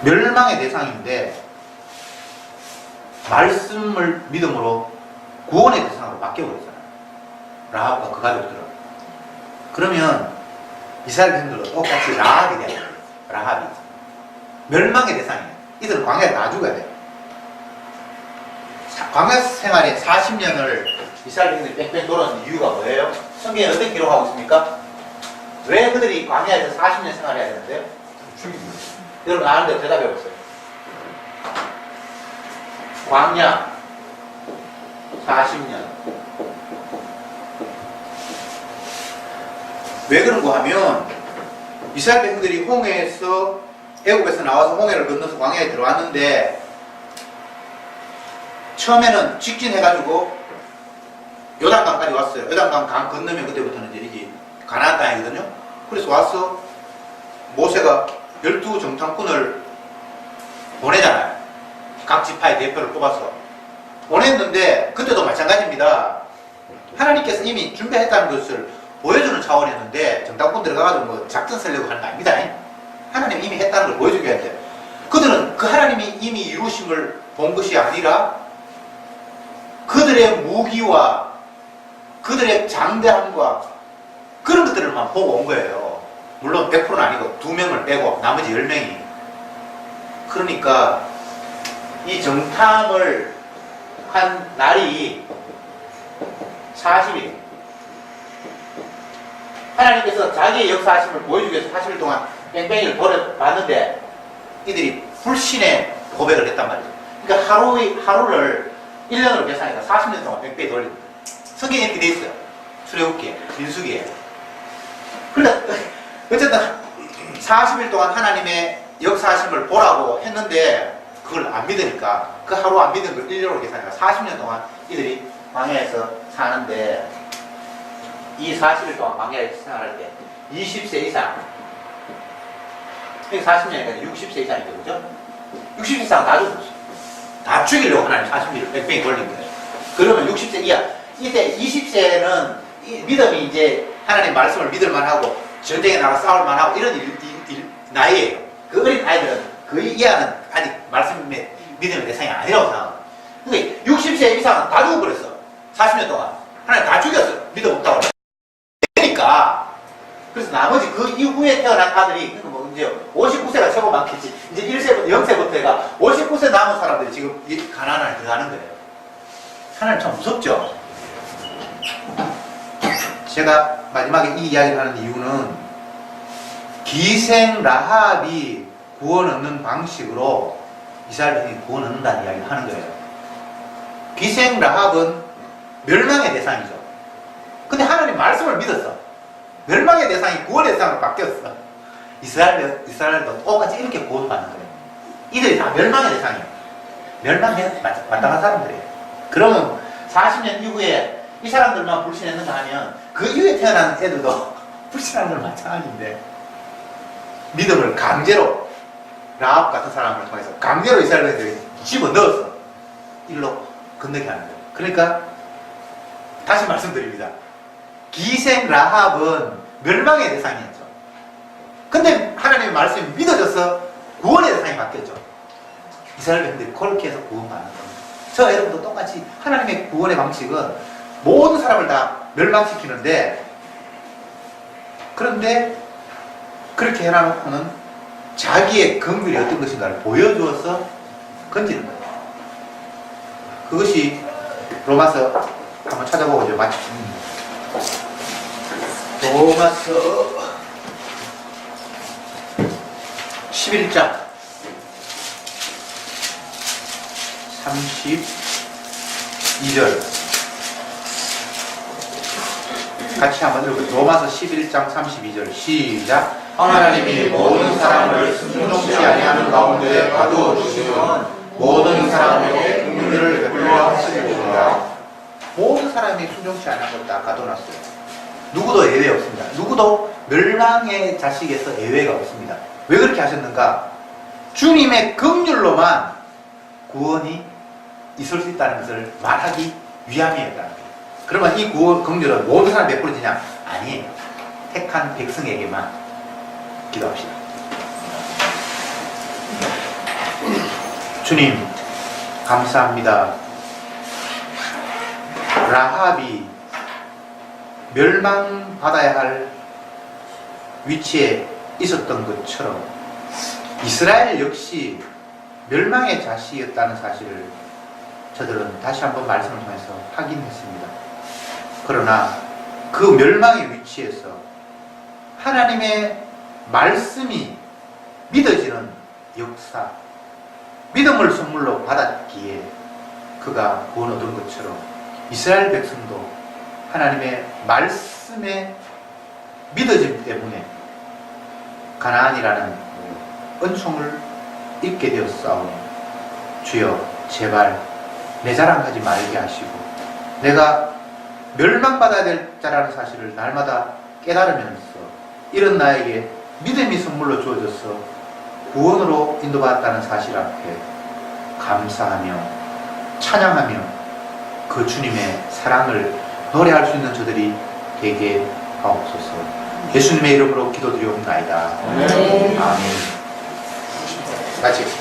멸망의 대상인데 말씀을 믿음으로 구원의 대상으로 바뀌어버렸잖아요. 라합과 그 가족들은. 그러면 이스라엘 백성들도 똑같이 라합이 돼야 돼요. 라합이 멸망의 대상이에요. 이들은 광야에 다 죽어야 돼요. 광야 생활에 40년을 이스라엘 백성들이 뺑뺑 돌아온 이유가 뭐예요? 성경에 어떻게 기록하고 있습니까? 왜 그들이 광야에서 40년 생활해야 되는데요? 여러분 아는데 대답해 보세요. 광야 40년 왜 그런가 하면 이스라엘 백성들이 홍해에서 애국에서 나와서 홍해를 건너서 광야에 들어왔는데 처음에는 직진해가지고 요단강까지 왔어요. 요단강 강 건너면 그때부터는 이제 가나안 땅이거든요. 그래서 와서 모세가 12정탐꾼을 보내잖아요. 각 지파의 대표를 뽑아서 보냈는데 그때도 마찬가지입니다. 하나님께서 이미 준비했다는 것을 보여주는 차원이었는데 정탐꾼 들어가가지고 뭐 작전 쓰려고 하는 거 아닙니다. 하나님이 이미 했다는 걸 보여주게 해야 돼. 그들은 그 하나님이 이미 이루심을 본 것이 아니라 그들의 무기와 그들의 장대함과 그런 것들을만 보고 온 거예요. 물론 100%는 아니고 2명을 빼고 나머지 10명이. 그러니까 이 정탐을 한 날이 40일. 하나님께서 자기의 역사하심을 보여주기 위해서 40일 동안 뺑뺑이를 벌여봤는데 이들이 불신의 고백을 했단 말이죠. 그러니까 하루를 1년으로 계산하니까 40년 동안 뺑뺑이 돌립니다. 성경에 이렇게 돼 있어요. 출애굽기에, 민수기에. 그러니까 어쨌든 40일 동안 하나님의 역사하심을 보라고 했는데 그걸 안 믿으니까 그 하루 안 믿은 걸 1년으로 계산하니까 40년 동안 이들이 광야에서 사는데 이 40일 동안 광야에서 생활할 때 20세 이상 40년이니까 60세 이상이죠. 그죠? 60세 이상 다 죽었어. 다 죽이려고 하나님 40일을 뺑뺑이 돌린 거예요. 그러면 60세 이하 이때 20세는 믿음이 이제 하나님 말씀을 믿을만 하고 전쟁에 나가 싸울만 하고 이런 나이에요. 그 어린 아이들은 그 이하는 아직 말씀의 믿음의 대상이 아니라고 생각합니다. 근데 60세 이상은 다 죽어버렸어. 40년 동안. 하나님 다 죽였어. 믿음 없다고. 그러니까 그래서 나머지 그 이후에 태어난 아들이 뭐 이제 59세가 최고 많겠지. 이제 1세부터 0세부터 해가 59세 남은 사람들이 지금 이 가나안을 들어가는 거예요. 하나님 참 무섭죠? 제가 마지막에 이 이야기를 하는 이유는 기생 라합이 구원 얻는 방식으로 이스라엘 백성이 구원 얻는다는 이야기를 하는 거예요. 기생 라합은 멸망의 대상이죠. 근데 하나님 말씀을 믿었어. 멸망의 대상이 구원의 대상으로 바뀌었어. 이스라엘도 똑같이 이렇게 구원받는 거예요. 이들이 다 멸망의 대상이에요. 멸망에 마땅한 사람들이에요. 그러면 40년 이후에 이 사람들만 불신했는가 하면 그 이후에 태어난 애들도 불신하는 걸 마찬가지인데 믿음을 강제로 라합 같은 사람을 통해서 강제로 이스라엘 애들이 집어넣어서 일로 건너게 하는 거예요. 그러니까 다시 말씀드립니다. 기생 라합은 멸망의 대상이었죠. 근데 하나님의 말씀이 믿어져서 구원의 대상이 바뀌었죠. 이스라엘 백성들이 그렇게 해서 구원받는 겁니다. 저 여러분도 똑같이 하나님의 구원의 방식은 모든 사람을 다 멸망시키는데 그런데 그렇게 해놔놓고는 자기의 긍휼이 어떤 것인가를 보여주어서 건지는 거예요. 그것이 로마서 한번 찾아보고 이제 마치겠습니다. 로마서 11장 32절 같이 한번 읽어볼게요. 로마서 11장 32절 시작. 하나님이 모든 사람을 순종치 아니하는 가운데 가두어 주시면 모든 사람에게 긍휼을 베풀려 하시리로다. 모든 사람이 순종치 않은 것 다 가둬놨어요. 누구도 예외 없습니다. 누구도 멸망의 자식에서 예외가 없습니다. 왜 그렇게 하셨는가? 주님의 긍휼로만 구원이 있을 수 있다는 것을 말하기 위함이었다는 거예요. 그러면 이 긍휼은 모든 사람이 베풀어지냐? 아니에요. 택한 백성에게만 기도합시다. 주님 감사합니다. 라합이 멸망받아야 할 위치에 있었던 것처럼 이스라엘 역시 멸망의 자식이었다는 사실을 저들은 다시 한번 말씀을 통해서 확인했습니다. 그러나 그 멸망의 위치에서 하나님의 말씀이 믿어지는 역사, 믿음을 선물로 받았기에 그가 구원 얻은 것처럼 이스라엘 백성도 하나님의 말씀에 믿어짐 때문에 가나안이라는 은총을 입게 되었사오니 주여 제발 내 자랑하지 말게 하시고 내가 멸망받아야 될 자라는 사실을 날마다 깨달으면서 이런 나에게 믿음이 선물로 주어져서 구원으로 인도받았다는 사실 앞에 감사하며 찬양하며 그 주님의 사랑을 노래할 수 있는 저들이 되게 하옵소서. 예수님의 이름으로 기도드리옵나이다. 아멘. 같이